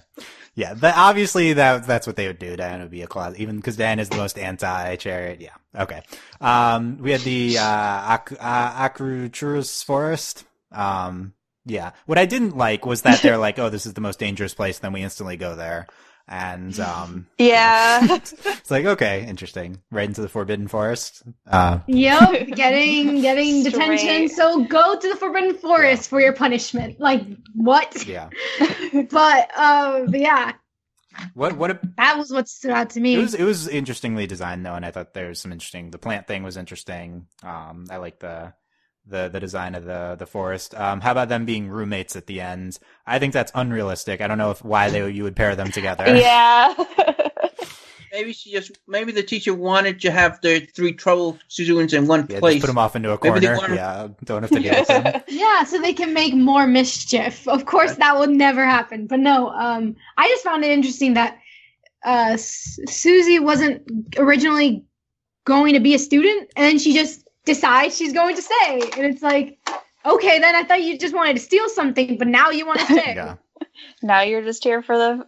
S1: Yeah, but obviously that's what they would do. Diana would be a closet, even because Diana is the most anti-chariot. Yeah. Okay. We had the Akruchurus Forest. Yeah. What I didn't like was that they're like, oh, this is the most dangerous place, then we instantly go there. And
S3: yeah,
S1: it's like, okay, interesting. Right into the Forbidden Forest.
S4: Yep, getting detention. So go to the Forbidden Forest for your punishment. Like what?
S1: Yeah.
S4: But yeah.
S1: That
S4: was what stood out to me.
S1: It was interestingly designed though, and I thought there was some interesting. The plant thing was interesting. I like the design of the forest. How about them being roommates at the end? I think that's unrealistic. I don't know why you would pair them together.
S3: Yeah.
S2: Maybe the teacher wanted to have the 3 trouble students in one place.
S1: Just put them off into a corner. Yeah, don't have to deal with them.
S4: Yeah, so they can make more mischief. Of course, that would never happen. But no, I just found it interesting that Susie wasn't originally going to be a student, and then she just decides she's going to stay. And it's like, okay, then I thought you just wanted to steal something, but now you want to stay.
S1: Yeah.
S3: Now you're just here for the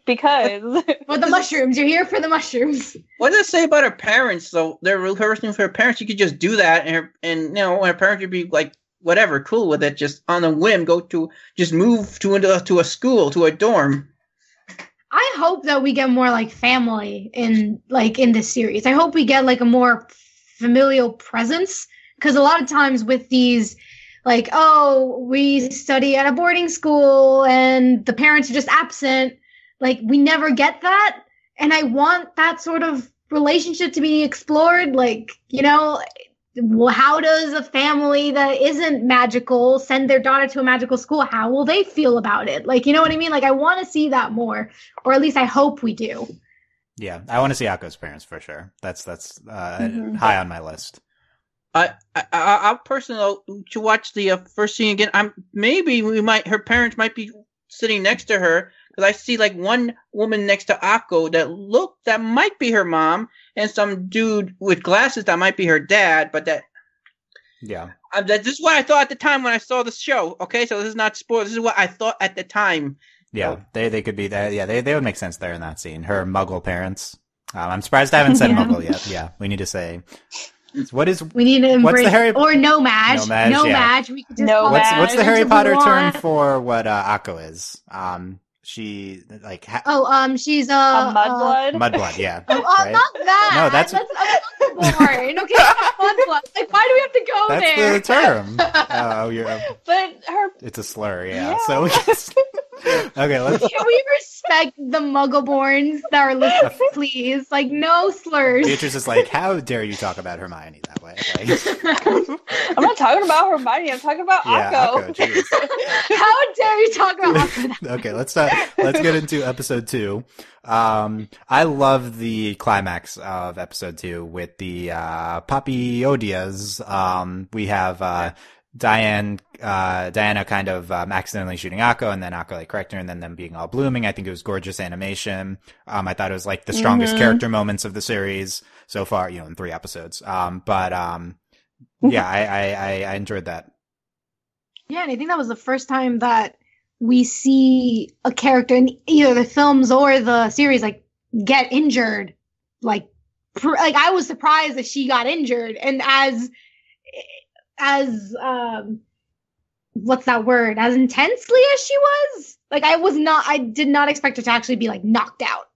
S3: because
S4: for the mushrooms. You're here for the mushrooms.
S2: What does it say about her parents? So they're rehearsing for her parents. You could just do that, and you know, her parents would be like, whatever, cool with it. Just on a whim, move to a school, to a dorm.
S4: I hope that we get more like family in this series. I hope we get like a more familial presence, because a lot of times with these, like, oh, we study at a boarding school and the parents are just absent, like we never get that, and I want that sort of relationship to be explored. Like, you know, how does a family that isn't magical send their daughter to a magical school? How will they feel about it? Like, you know what I mean? Like, I want to see that more, or at least I hope we do.
S1: Yeah, I want to see Akko's parents for sure. That's high on my list.
S2: I personally to watch the first scene again. Her parents might be sitting next to her, because I see like one woman next to Akko that might be her mom, and some dude with glasses that might be her dad. But this is what I thought at the time when I saw the show. Okay, so this is not spoiled. This is what I thought at the time.
S1: Yeah, they could be there. Yeah, they would make sense there in that scene. Her Muggle parents. I'm surprised I haven't said Muggle yet. Yeah, we need to say. What is?
S4: We need to embrace
S1: What's the Harry?
S4: Or no Madge.
S1: No
S4: Madge. We could just
S3: No
S4: call
S3: Madge.
S1: What's the Harry
S4: Into
S1: Potter
S4: Blue
S1: term
S4: on.
S1: for what Akko is? She like
S4: She's
S3: A mudblood.
S1: mudblood. Yeah.
S4: Not that.
S1: No, that's
S4: boring. Okay, mudblood. Like, why do we have to go
S1: that's
S4: there?
S1: the term. Oh,
S3: But her
S1: it's a slur. Yeah.
S3: Yeah.
S1: So okay, let's.
S4: Can we respect the Muggleborns that are listening, please? Like, no slurs.
S1: Beatrice is like, how dare you talk about Hermione that way? Like,
S3: I'm not talking about Hermione. I'm talking about
S1: yeah,
S3: Akko.
S1: Akko, jeez.
S4: How dare you talk about Aqua?
S1: Okay, let's get into episode 2. I love the climax of episode 2 with the Papi Odias. We have Diana kind of accidentally shooting Akko, and then Akko like correcting her, and then them being all blooming. I think it was gorgeous animation. I thought it was like the strongest character moments of the series so far, in 3 episodes. Yeah, I enjoyed that.
S4: Yeah, and I think that was the first time that we see a character in either the films or the series like get injured. Like I was surprised that she got injured, and as what's that word? As intensely as she was, like I did not expect her to actually be like knocked out.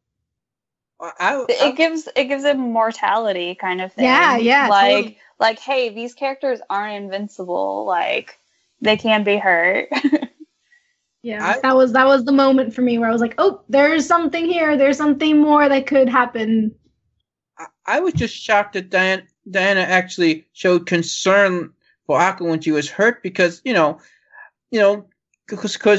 S3: It gives them mortality kind of thing.
S4: Yeah. Totally.
S3: Like, hey, these characters aren't invincible. Like, they can be hurt.
S4: Yeah, that was the moment for me where I was like, oh, there's something here. There's something more that could happen.
S2: I was just shocked that Diana actually showed concern for Akko when she was hurt because, because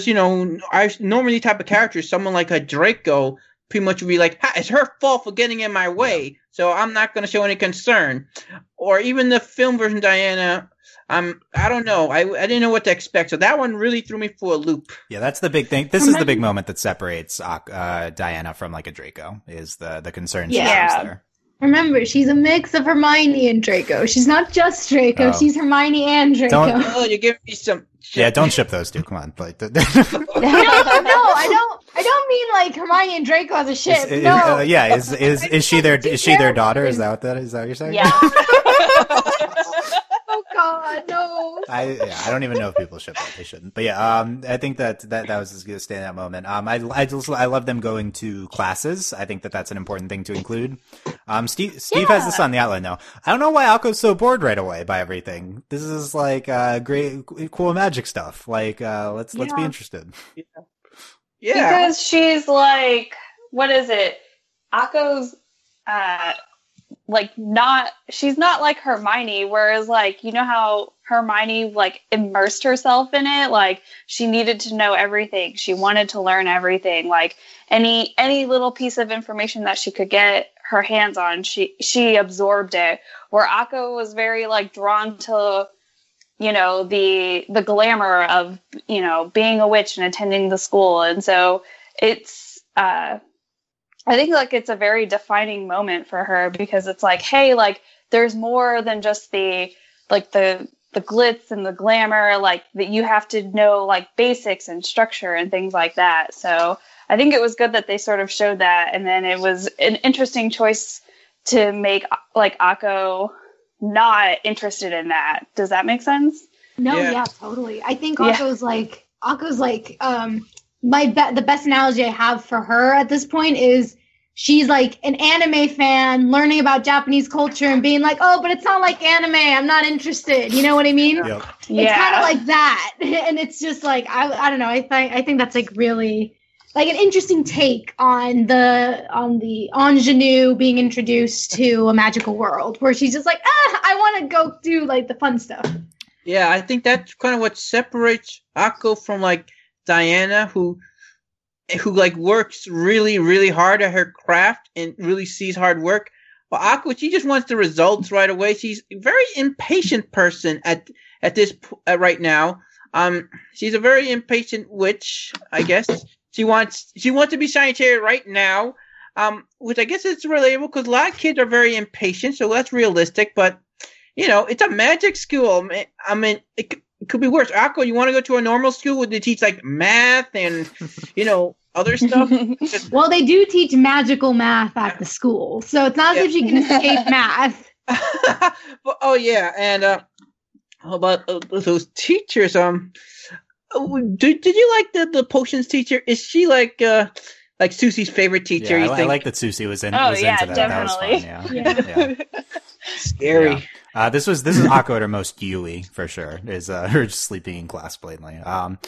S2: I normally type of character, someone like a Draco, pretty much would be like, it's her fault for getting in my way, so I'm not going to show any concern. Or even the film version Diana, I don't know. I didn't know what to expect, so that one really threw me for a loop.
S1: Yeah, that's the big thing. This is the big moment that separates Diana from like a Draco, is the concern she shows there.
S4: Remember, she's a mix of Hermione and Draco. She's not just Draco. She's Hermione and Draco.
S2: You're giving me some.
S1: Yeah, don't ship those two. Come on, like.
S4: No, I don't mean like Hermione and Draco as a ship.
S1: Is she their daughter? Is that what you're saying?
S3: Yeah.
S4: Oh God, no.
S1: I don't even know if people ship that. They shouldn't. But yeah, I think that was a good standout moment. I love them going to classes. I think that's an important thing to include. Steve has this on the outline now. I don't know why Akko's so bored right away by everything. This is like great, cool magic stuff. Like let's be interested.
S2: Yeah.
S3: Because she's like, what is it? Akko's she's not like Hermione, whereas like, how Hermione like immersed herself in it, like she needed to know everything. She wanted to learn everything. Like any little piece of information that she could get her hands on, she absorbed it. Where Akko was very like drawn to, the glamour of, being a witch and attending the school. And so it's I think like it's a very defining moment for her because it's like, hey, like there's more than just the glitz and the glamour, like that you have to know like basics and structure and things like that. So I think it was good that they sort of showed that. And then it was an interesting choice to make like Akko not interested in that. Does that make sense?
S4: No, yeah totally. I think Akko's like the best analogy I have for her at this point is she's like an anime fan learning about Japanese culture and being like, oh, but it's not like anime. I'm not interested. You know what I mean?
S1: Yep.
S4: It's kind of like that. And it's just like, I don't know. I think that's like really like an interesting take on the ingenue being introduced to a magical world where she's just like, I want to go do like the fun stuff.
S2: Yeah, I think that's kind of what separates Akko from like Diana, who like works really, really hard at her craft and really sees hard work. But Akko, she just wants the results right away. She's a very impatient person at this right now. She's a very impatient witch, I guess. She wants to be Sagittarius right now, which I guess is relatable because a lot of kids are very impatient, so that's realistic. But it's a magic school. I mean, it could be worse. Akko, you want to go to a normal school where they teach like math and other stuff?
S4: Well, they do teach magical math at the school, so it's not as if you can escape math.
S2: Oh yeah, and how about those teachers? Did you like the potions teacher? Is she like Susie's favorite teacher?
S1: Yeah,
S2: You
S1: I
S2: think?
S1: like that Susie was
S3: Oh,
S1: was
S3: yeah,
S1: into that. That was fun.
S3: definitely.
S1: Yeah.
S2: Scary.
S1: Yeah. This is Akko at her most Yui for sure. Is her just sleeping in class blatantly.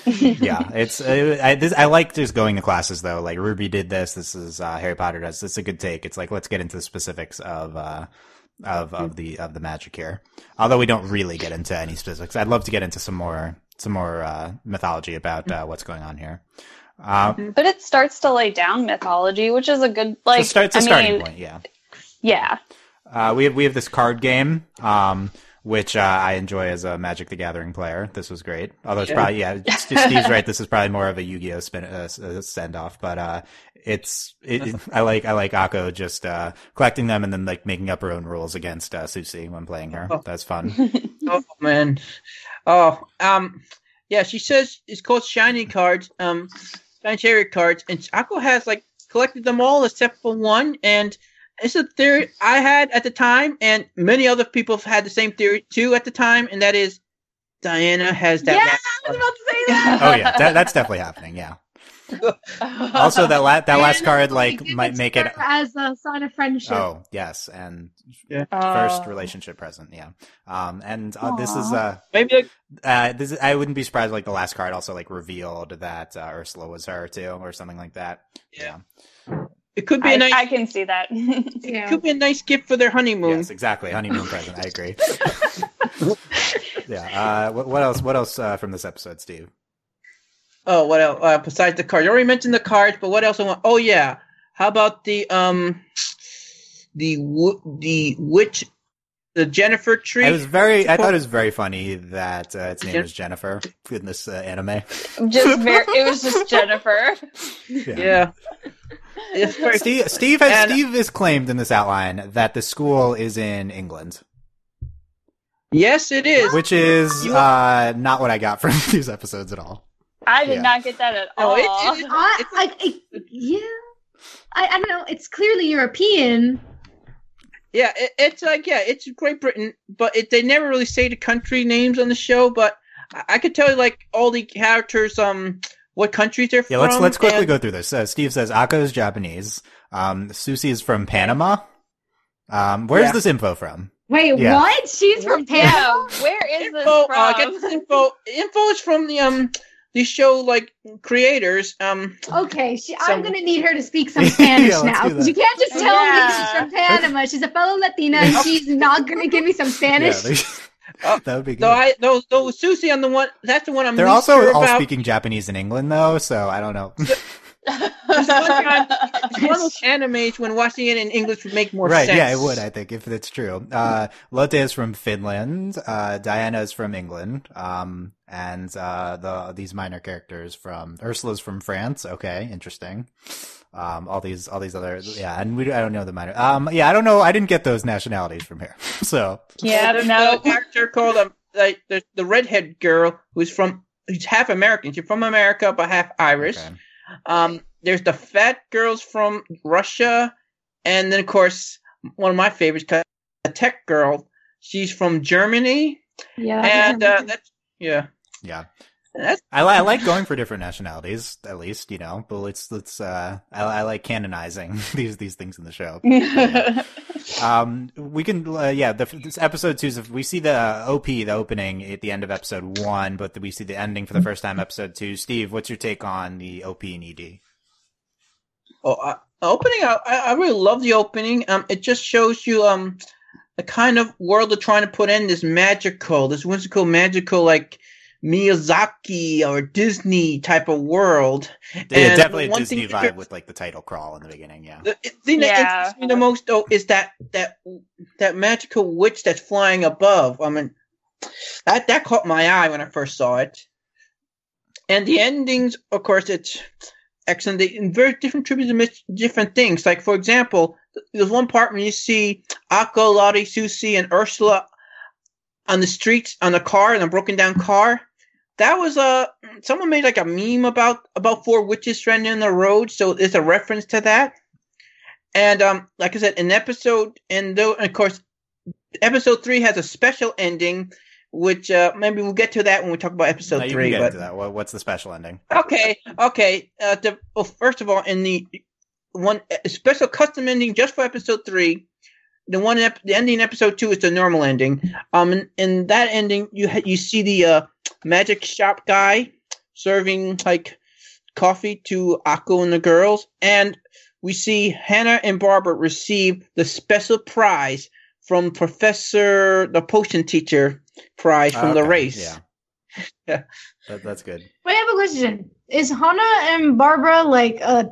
S1: Yeah, I like just going to classes though. Like Ruby did this. This is Harry Potter does. It's a good take. It's like let's get into the specifics of the magic here. Although we don't really get into any specifics. I'd love to get into some more mythology about what's going on here.
S3: But it starts to lay down mythology, which is a good
S1: It's a starting point. Yeah.
S3: Yeah.
S1: We have this card game, which I enjoy as a Magic the Gathering player. This was great. Although it's probably Steve's right. This is probably more of a Yu-Gi-Oh send off, but I like Akko just collecting them and then like making up her own rules against Susie when playing her. That's fun.
S2: Oh man. Oh yeah. She says it's called shiny cards. Shiny chariot cards, and Akko has like collected them all except for one, and it's a theory I had at the time, and many other people have had the same theory too at the time, and that is Diana has that.
S4: Yeah, I was about to say that.
S1: Oh yeah, that's definitely happening. Yeah. Also, that last card like might make it
S4: as a sign of friendship.
S1: Oh yes, and first relationship present. Yeah. And this is
S2: maybe
S1: this is, I wouldn't be surprised like the last card also like revealed that Ursula was her too, or something like that. Yeah.
S2: It could be a nice.
S3: I can see that.
S2: It could be a nice gift for their honeymoon.
S1: Yes, exactly, honeymoon present. I agree. Yeah. What else? What else from this episode, Steve?
S2: Oh, what else? Besides the cards, you already mentioned the cards, but what else I want? Oh yeah, how about the witch, the Jennifer tree?
S1: I thought it was very funny that its name is Jennifer in this anime.
S3: It was just Jennifer.
S2: Yeah.
S1: Steve has claimed in this outline that the school is in England.
S2: Yes, it is.
S1: Which is not what I got from these episodes at all.
S3: I did not get that at all.
S4: I don't know. It's clearly European.
S2: Yeah, it's Great Britain, but they never really say the country names on the show. But I could tell you like all the characters, what countries they're from.
S1: Yeah, let's quickly go through this. Steve says Akko is Japanese. Susie is from Panama. Where's this info from?
S4: Wait, what? She's from Panama?
S3: Yeah, where is this from?
S2: Get this info. Info is from the show like creators.
S4: Okay, I'm gonna need her to speak some Spanish now. You can't just tell me she's from Panama. She's a fellow Latina, and she's not gonna give me some Spanish.
S1: That would be good.
S2: Though Susie on the one, that's the one I'm.
S1: They're
S2: least
S1: also
S2: sure
S1: all
S2: about.
S1: speaking Japanese in England, though, so I don't know.
S2: One of those animes when watching it in English would make more sense.
S1: Right, yeah, it would, I think, if it's true. Lotte is from Finland, Diana is from England, and these minor characters from Ursula's from France. Okay, interesting. All these other, yeah, and I don't know the minor. Yeah, I don't know. I didn't get those nationalities from here. So
S3: yeah,
S2: there's
S3: no
S2: a character called like the redhead girl who's half American. She's from America but half Irish. Okay. There's the fat girls from Russia, and then of course one of my favorites, the tech girl. She's from Germany.
S4: Yeah,
S2: and that's
S1: yeah. I like going for different nationalities, at least, you know. But I like canonizing these things in the show. We can this episode 2. We see the OP, the opening at the end of episode 1, but we see the ending for the first time, episode 2. Steve, what's your take on the OP and ED?
S2: Opening. I really love the opening. It just shows you the kind of world they're trying to put in, this whimsical, magical, like Miyazaki or Disney type of world.
S1: Yeah, definitely a Disney vibe with like the title crawl in the beginning. Yeah.
S2: The thing that interests me the most though is that magical witch that's flying above. I mean, that caught my eye when I first saw it. And the endings, of course, it's excellent. They in very different tributes to different things. Like for example, there's one part when you see Akko, Lotte, Susie, and Ursula on the streets on a car, in a broken down car. That was someone made like a meme about 4 witches stranded on the road, so it's a reference to that. And like I said, an episode, and of course, episode 3 has a special ending, which maybe we'll get to that when we talk about episode 3.
S1: You can get into that. What's the special ending?
S2: Okay. First of all, in the one special custom ending just for episode 3, the ending in episode 2 is the normal ending. In that ending, you see the magic shop guy serving like coffee to Akko and the girls, and we see Hannah and Barbara receive the special prize from Professor, the potion teacher prize from the race.
S1: Yeah. That's good.
S4: Wait, I have a question. Is Hannah and Barbara like a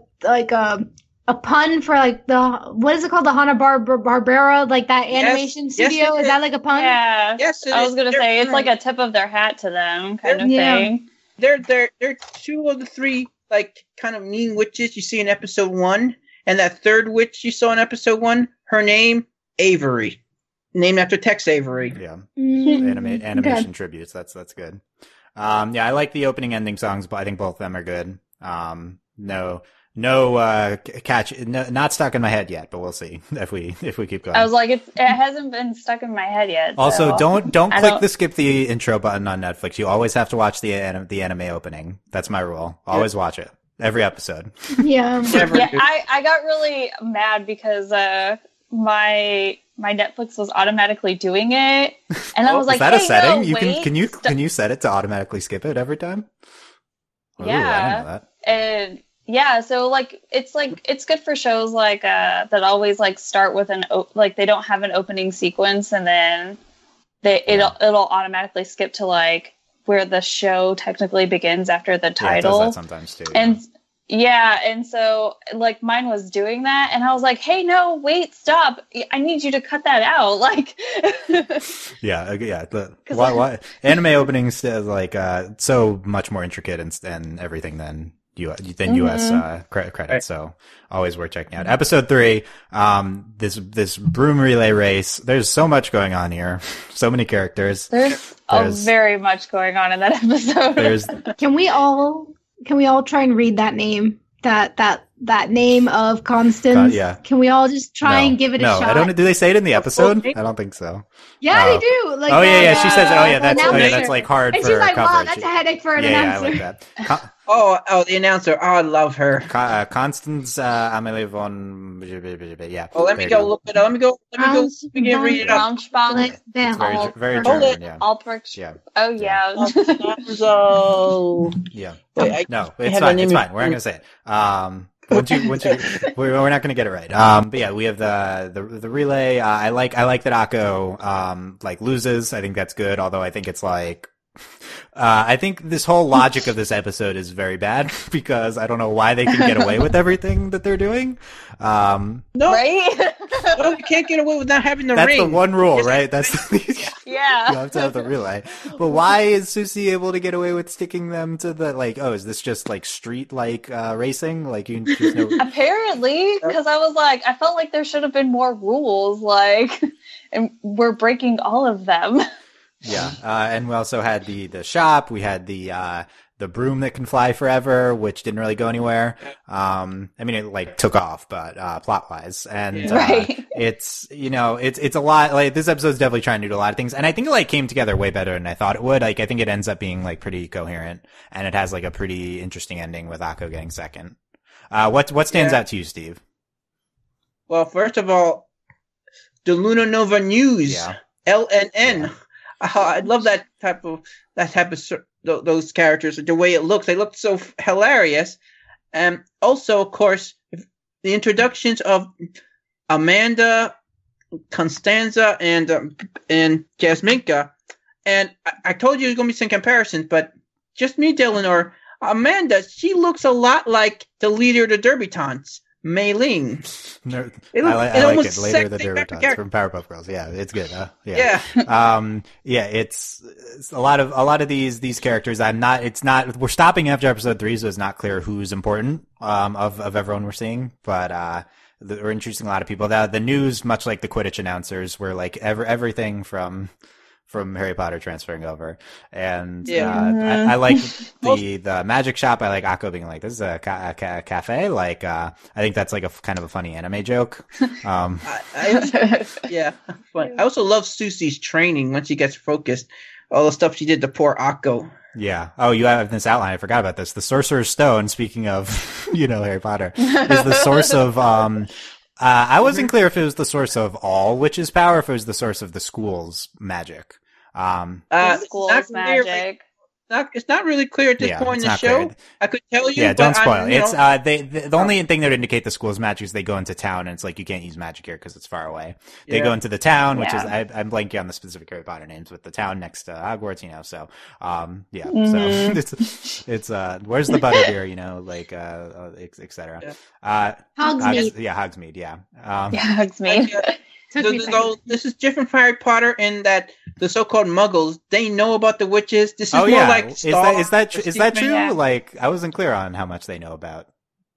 S4: pun for like what is it called? The Hanna-Barbera, like that animation studio? Is that like a pun?
S3: Yeah.
S2: Yes,
S3: I was going to say, it's like a tip of their hat to them kind of thing.
S2: They're 2 of the 3 like kind of mean witches you see in episode 1, and that third witch you saw in episode 1, her name, Avery. Named after Tex Avery.
S1: Yeah. Animation tributes. That's good. I like the opening ending songs, but I think both of them are good. Not stuck in my head yet, but we'll see if we keep going.
S3: I was like, it hasn't been stuck in my head yet.
S1: Also, don't click the skip the intro button on Netflix. You always have to watch the anime opening. That's my rule. Always watch it. Every episode.
S4: Yeah.
S3: I got really mad because my Netflix was automatically doing it, and I was like,
S1: "Is that a setting? Can you set it to automatically skip it every time?"
S3: Yeah,
S1: ooh, I didn't know that.
S3: And yeah, so it's good for shows like that always like start with they don't have an opening sequence, and then it'll automatically skip to like where the show technically begins after the title.
S1: Yeah, it does that sometimes too.
S3: And so like mine was doing that, and I was like, "Hey, no, wait, stop! I need you to cut that out." Like,
S1: Why anime openings is like so much more intricate and everything than US credits. So always worth checking out. Episode 3, this broom relay race. There's so much going on here. So many characters.
S3: There's very much going on in that episode.
S4: Can we all try and read that name? That name of Constance?
S1: Yeah.
S4: Can we all just try and give it a shot?
S1: I don't. Do they say it in the episode? I don't think so.
S4: Yeah, they do. Like,
S1: she says, that's like hard
S4: and
S1: for
S4: she's like,
S1: coverage.
S4: wow, that's a headache for an announcer.
S1: I like that.
S2: The announcer. Oh, I love her.
S1: Constance Amelie von. Yeah.
S2: Oh, let me go look it up. Let me go read it up.
S1: It's very German. Yeah.
S3: Albrecht.
S1: Yeah.
S3: Oh yeah.
S1: Yeah.
S2: Wait,
S1: it's fine. It's fine. We're not gonna say it. We're not gonna get it right. But yeah, we have the relay. I like that Akko loses. I think that's good. Although I think it's like. I think this whole logic of this episode is very bad because I don't know why they can get away with everything that they're doing.
S2: No,
S3: right?
S2: No, you can't get away with not having the
S1: ring.
S2: That's
S1: the one rule, right? That's
S3: yeah.
S1: You have to have the relay. But why is Susie able to get away with sticking them to the is this just like street racing? Like you just know.
S3: Apparently, because I felt like there should have been more rules, and we're breaking all of them.
S1: Yeah, and we also had the shop. We had the broom that can fly forever, which didn't really go anywhere. I mean, it took off, but plot wise, and it's it's a lot. Like this episode's definitely trying to do a lot of things, and I think it came together way better than I thought it would. I think it ends up being pretty coherent, and it has a pretty interesting ending with Akko getting second. What stands out to you, Steve?
S2: Well, first of all, the Luna Nova News, LNN. Yeah. I love that type of those characters. The way it looks, they look so hilarious. And also, of course, the introductions of Amanda, Constanza, and Jasminka. And I told you there's going to be some comparisons, but just me, Dylan, or Amanda, she looks a lot like the leader of the Derbitants. Mei Ling.
S1: I like it. Later the Derbitants from Powerpuff Girls. Yeah, it's good. It's a lot of these characters. We're stopping after episode 3, so it's not clear who's important, of everyone we're seeing, but, we're introducing a lot of people. The news, much like the Quidditch announcers, were everything from from Harry Potter transferring over. And
S2: Yeah.
S1: I like the magic shop. I like Akko being like, this is a cafe. Like, I think that's like a kind of a funny anime joke.
S2: Yeah. Fun. I also love Susie's training when she gets focused. All the stuff she did to poor Akko.
S1: Yeah. Oh, you have this outline. I forgot about this. The Sorcerer's Stone, speaking of, Harry Potter, is the source of, I wasn't clear if it was the source of all witches' power, or if it was the source of the school's magic.
S3: The school's magic.
S2: It's not really clear at this point in the show.
S1: Clear.
S2: I could tell you.
S1: Yeah, don't spoil it. It's the only thing that would indicate the school's magic is they go into town, and it's like you can't use magic here because it's far away. They go into the town, which is I'm blanking on the specific Harry Potter names, but the town next to Hogwarts, So, so it's where's the butterbeer, like etc.
S4: Hogsmeade.
S1: Hogsmeade. Yeah.
S3: Hogsmeade.
S2: This is different from Harry Potter in that the so-called Muggles, they know about the witches. This is more like
S1: is that true? Yeah. Like, I wasn't clear on how much they know about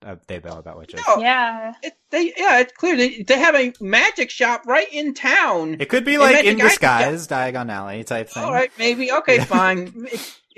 S1: witches.
S2: No,
S3: yeah,
S2: it's clear they have a magic shop right in town.
S1: It could be like In Disguise, Diagon Alley type thing.
S2: All right, maybe. Okay, fine.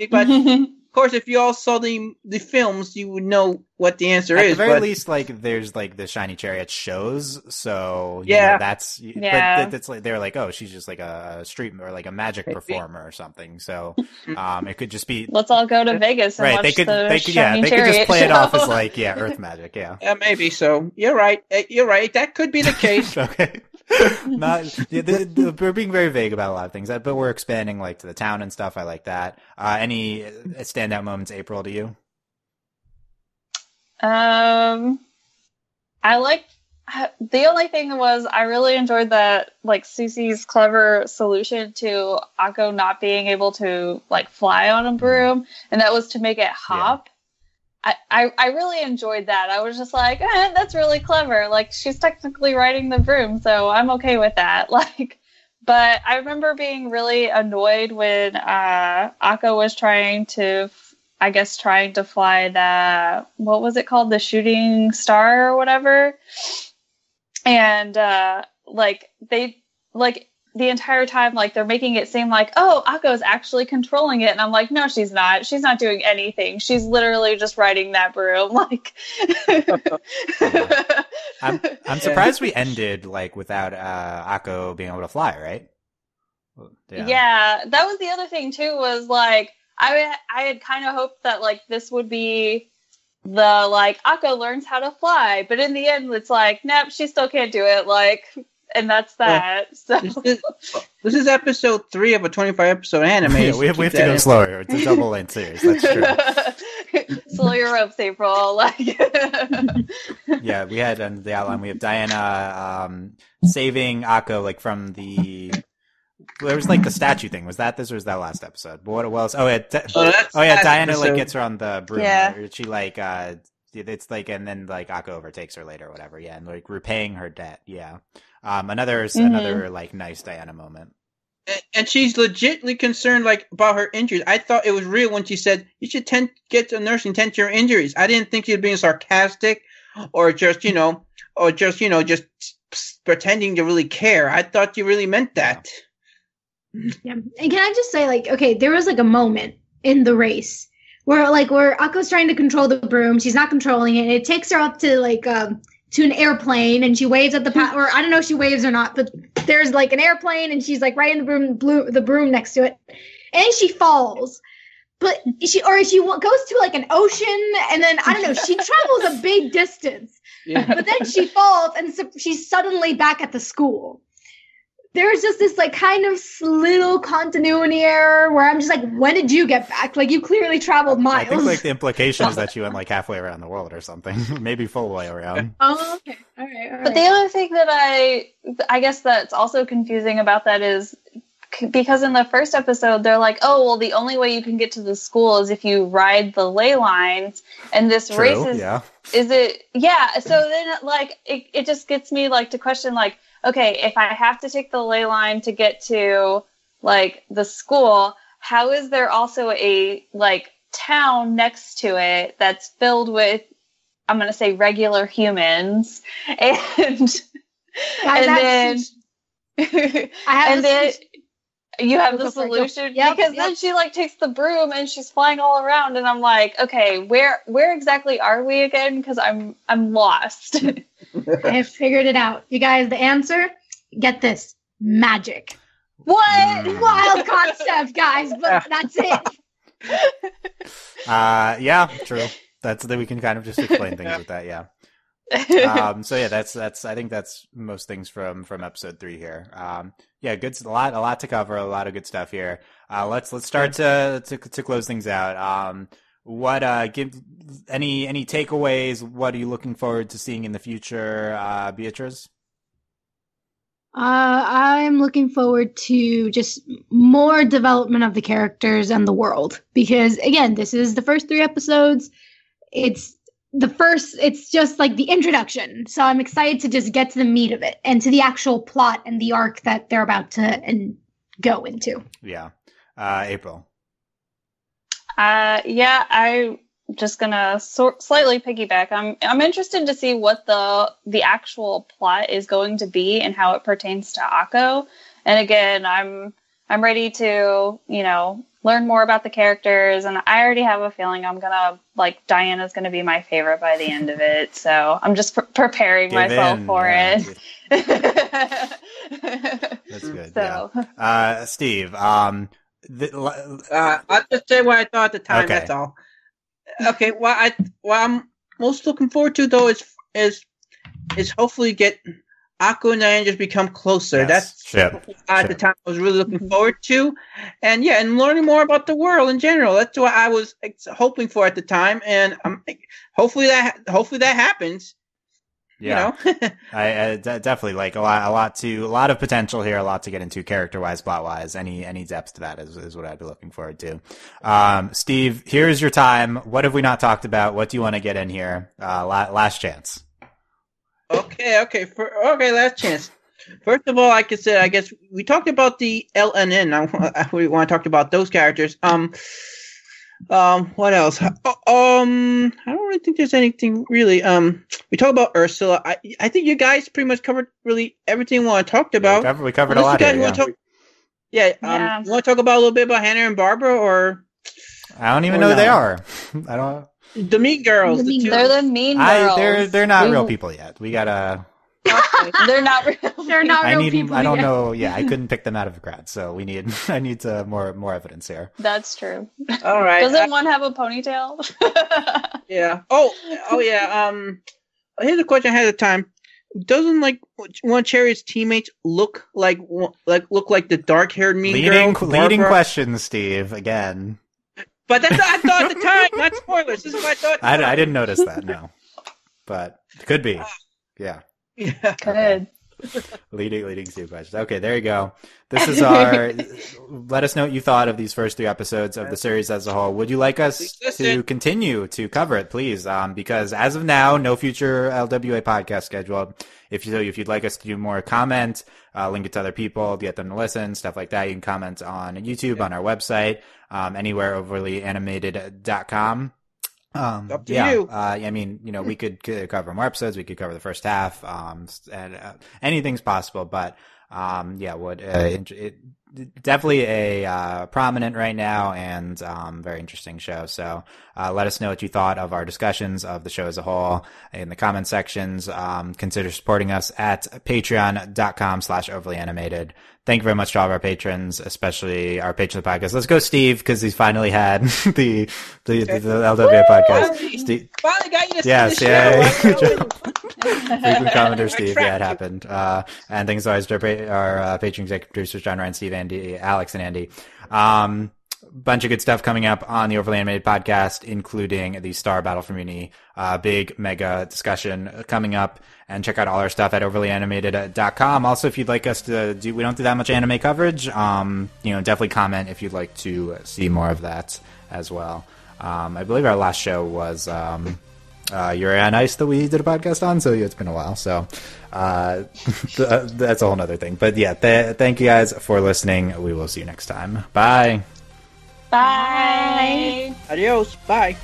S2: But of course, if you all saw the films, you would know what the answer is.
S1: At the very least, like, there's like the shiny chariot shows, so that's But it's like they're like, oh, she's just like a street or like a magic performer or something. So it could just be.
S3: Let's all go to Vegas and watch
S1: they could just play it off as like Earth magic, yeah,
S2: maybe so. You're right. That could be the case.
S1: Okay. We're being very vague about a lot of things, but we're expanding like to the town and stuff. I like that. Any standout moments, April, to you?
S3: I like the only thing was I really enjoyed that, like, Susie's clever solution to Akko not being able to like fly on a broom, and that was to make it hop. Yeah. I really enjoyed that. I was just like, that's really clever. Like, she's technically riding the broom, so I'm okay with that. Like, but I remember being really annoyed when Akko was trying to fly the, what was it called? The shooting star or whatever. And the entire time, like, they're making it seem like, oh, Akko's actually controlling it. And I'm like, no, she's not. She's not doing anything. She's literally just riding that broom. Like,
S1: I'm surprised we ended like without Akko being able to fly, right?
S3: Yeah, that was the other thing too, was like, I had kind of hoped that like this would be the like Akko learns how to fly, but in the end it's like, nope, she still can't do it. Like, and that's that. So
S2: this is episode 3 of a 25 episode anime.
S1: Yeah, we have to go slower. It's a double length series. That's true.
S3: Slow your ropes, April. Like,
S1: yeah, we had on the outline. We have Diana saving Akko like from the. There was like the statue thing. Was that this or was that last episode? But what it was? Diana like gets her on the broom.
S3: Yeah.
S1: Or she like it's like, and then like Akko overtakes her later or whatever. Yeah, and like repaying her debt. Yeah. Another like nice Diana moment.
S2: And she's legitimately concerned like about her injuries. I thought it was real when she said you should get to nursing, tend to your injuries. I didn't think she was being sarcastic or just just pretending to really care. I thought you really meant that.
S4: Yeah. And can I just say, like, okay, there was like a moment in the race where Akko's trying to control the broom, she's not controlling it, and it takes her up to like to an airplane, and she waves at the or I don't know if she waves or not, but there's like an airplane, and she's like right in the broom next to it, and she falls. But she goes to like an ocean, and then I don't know, she travels a big distance, but then she falls, and so she's suddenly back at the school. There's just this like kind of little continuity error where I'm just like, when did you get back? Like, you clearly traveled miles.
S1: I think like the implication is that you went like halfway around the world or something, maybe full way around.
S4: Oh, okay, all right.
S3: But the other thing that I guess that's also confusing about that is because in the first episode they're like, oh well, the only way you can get to the school is if you ride the ley lines, and this race is it? Yeah. So then like it just gets me like to question like, okay, if I have to take the ley line to get to like the school, how is there also a like town next to it that's filled with, I'm going to say, regular humans, and You have the
S4: Looks like
S3: solution?
S4: yep,
S3: Because
S4: yep.
S3: then she like takes the broom and she's flying all around and I'm like, okay, where exactly are we again? Because I'm lost.
S4: I have figured it out. You guys, the answer, get this, magic.
S3: What?
S4: Wild concept, guys, but that's it.
S1: Yeah, true. That's that we can kind of just explain things with that. Yeah. So yeah, that's I think that's most things from episode 3 here. Yeah, good, a lot to cover, a lot of good stuff here. Let's start to close things out. What give any takeaways? What are you looking forward to seeing in the future, Beatriz?
S4: I'm looking forward to just more development of the characters and the world, because again, this is the first 3 episodes. It's just like the introduction. So I'm excited to just get to the meat of it and to the actual plot and the arc that they're about to go into.
S1: Yeah. April.
S3: Yeah, I'm just gonna slightly piggyback. I'm interested to see what the actual plot is going to be and how it pertains to Akko. And again, I'm ready to, learn more about the characters, and I already have a feeling Diana's gonna be my favorite by the end of it. So I'm just preparing myself for it.
S1: That's good.
S3: So,
S1: yeah. Steve,
S2: I'll just say what I thought at the time.
S1: Okay.
S2: That's all. Okay. What I'm most looking forward to though is hopefully get Akko and Diane just become closer.
S1: Yes,
S2: That's what at the time I was really looking forward to, and learning more about the world in general. That's what I was hoping for at the time, and hopefully that happens.
S1: Yeah, I definitely like a lot of potential here, a lot to get into character wise, plot wise. Any depth to that is what I'd be looking forward to. Steve, here's your time. What have we not talked about? What do you want to get in here? Last chance.
S2: Okay, last chance. First of all, like I said, I guess we talked about the LNN. We want to talk about those characters. What else? I don't really think there's anything really. We talked about Ursula. I think you guys pretty much covered really everything we want to talk about.
S1: Yeah, we covered a lot here.
S2: You want to talk about a little bit about Hannah and Barbara, or
S1: I don't even know who they are. I don't.
S2: The Mean Girls.
S3: They're the Mean Girls.
S1: They're not real people yet. We gotta.
S3: They're not real.
S4: They're not real people.
S1: I don't
S4: yet.
S1: know. Yeah, I couldn't pick them out of a crowd, so I need more evidence here.
S3: That's true.
S2: All right.
S3: Doesn't one have a ponytail?
S2: Yeah. Oh yeah. Here's a question ahead of time. Doesn't one of Cherry's teammates look like the dark-haired Mean Girl?
S1: Leading question, Steve. Again.
S2: But that's what I thought at the time. Not spoilers. This is what I thought.
S1: I didn't notice that. No, but it could be. Yeah.
S2: Yeah.
S3: Good.
S1: Leading Steve questions. Okay, there you go. This is our. Let us know what you thought of these first 3 episodes of the series as a whole. Would you like us to continue to cover it, please? Because as of now, no future LWA podcast scheduled. If you'd like us to do more, comment, link it to other people, get them to listen, stuff like that. You can comment on YouTube, on our website, anywhere overlyanimated.com.
S2: Up to you.
S1: I mean, we could cover more episodes. We could cover the first half, and anything's possible. But definitely a prominent right now and very interesting show. So let us know what you thought of our discussions of the show as a whole in the comment sections. Consider supporting us at patreon.com/overlyanimated. Thank you very much to all of our patrons, especially our patron of the podcast. Let's go, Steve, because he's finally had the LWA podcast. Steve,
S2: finally got you to
S1: yes,
S2: see the show.
S1: Frequent commenter Steve, yeah, it happened. And thanks always to our patron executive producers, John, Ryan, Steve, Andy, Alex, and Andy. Bunch of good stuff coming up on the Overly Animated podcast, including the Star Battle for Muni, big mega discussion coming up. And check out all our stuff at overlyanimated.com. Also, if you'd like us to do, we don't do that much anime coverage. Definitely comment if you'd like to see more of that as well. I believe our last show was Yuri on Ice that we did a podcast on, so it's been a while. So that's a whole other thing. But yeah, thank you guys for listening. We will see you next time. Bye.
S3: Bye.
S2: Adios. Bye.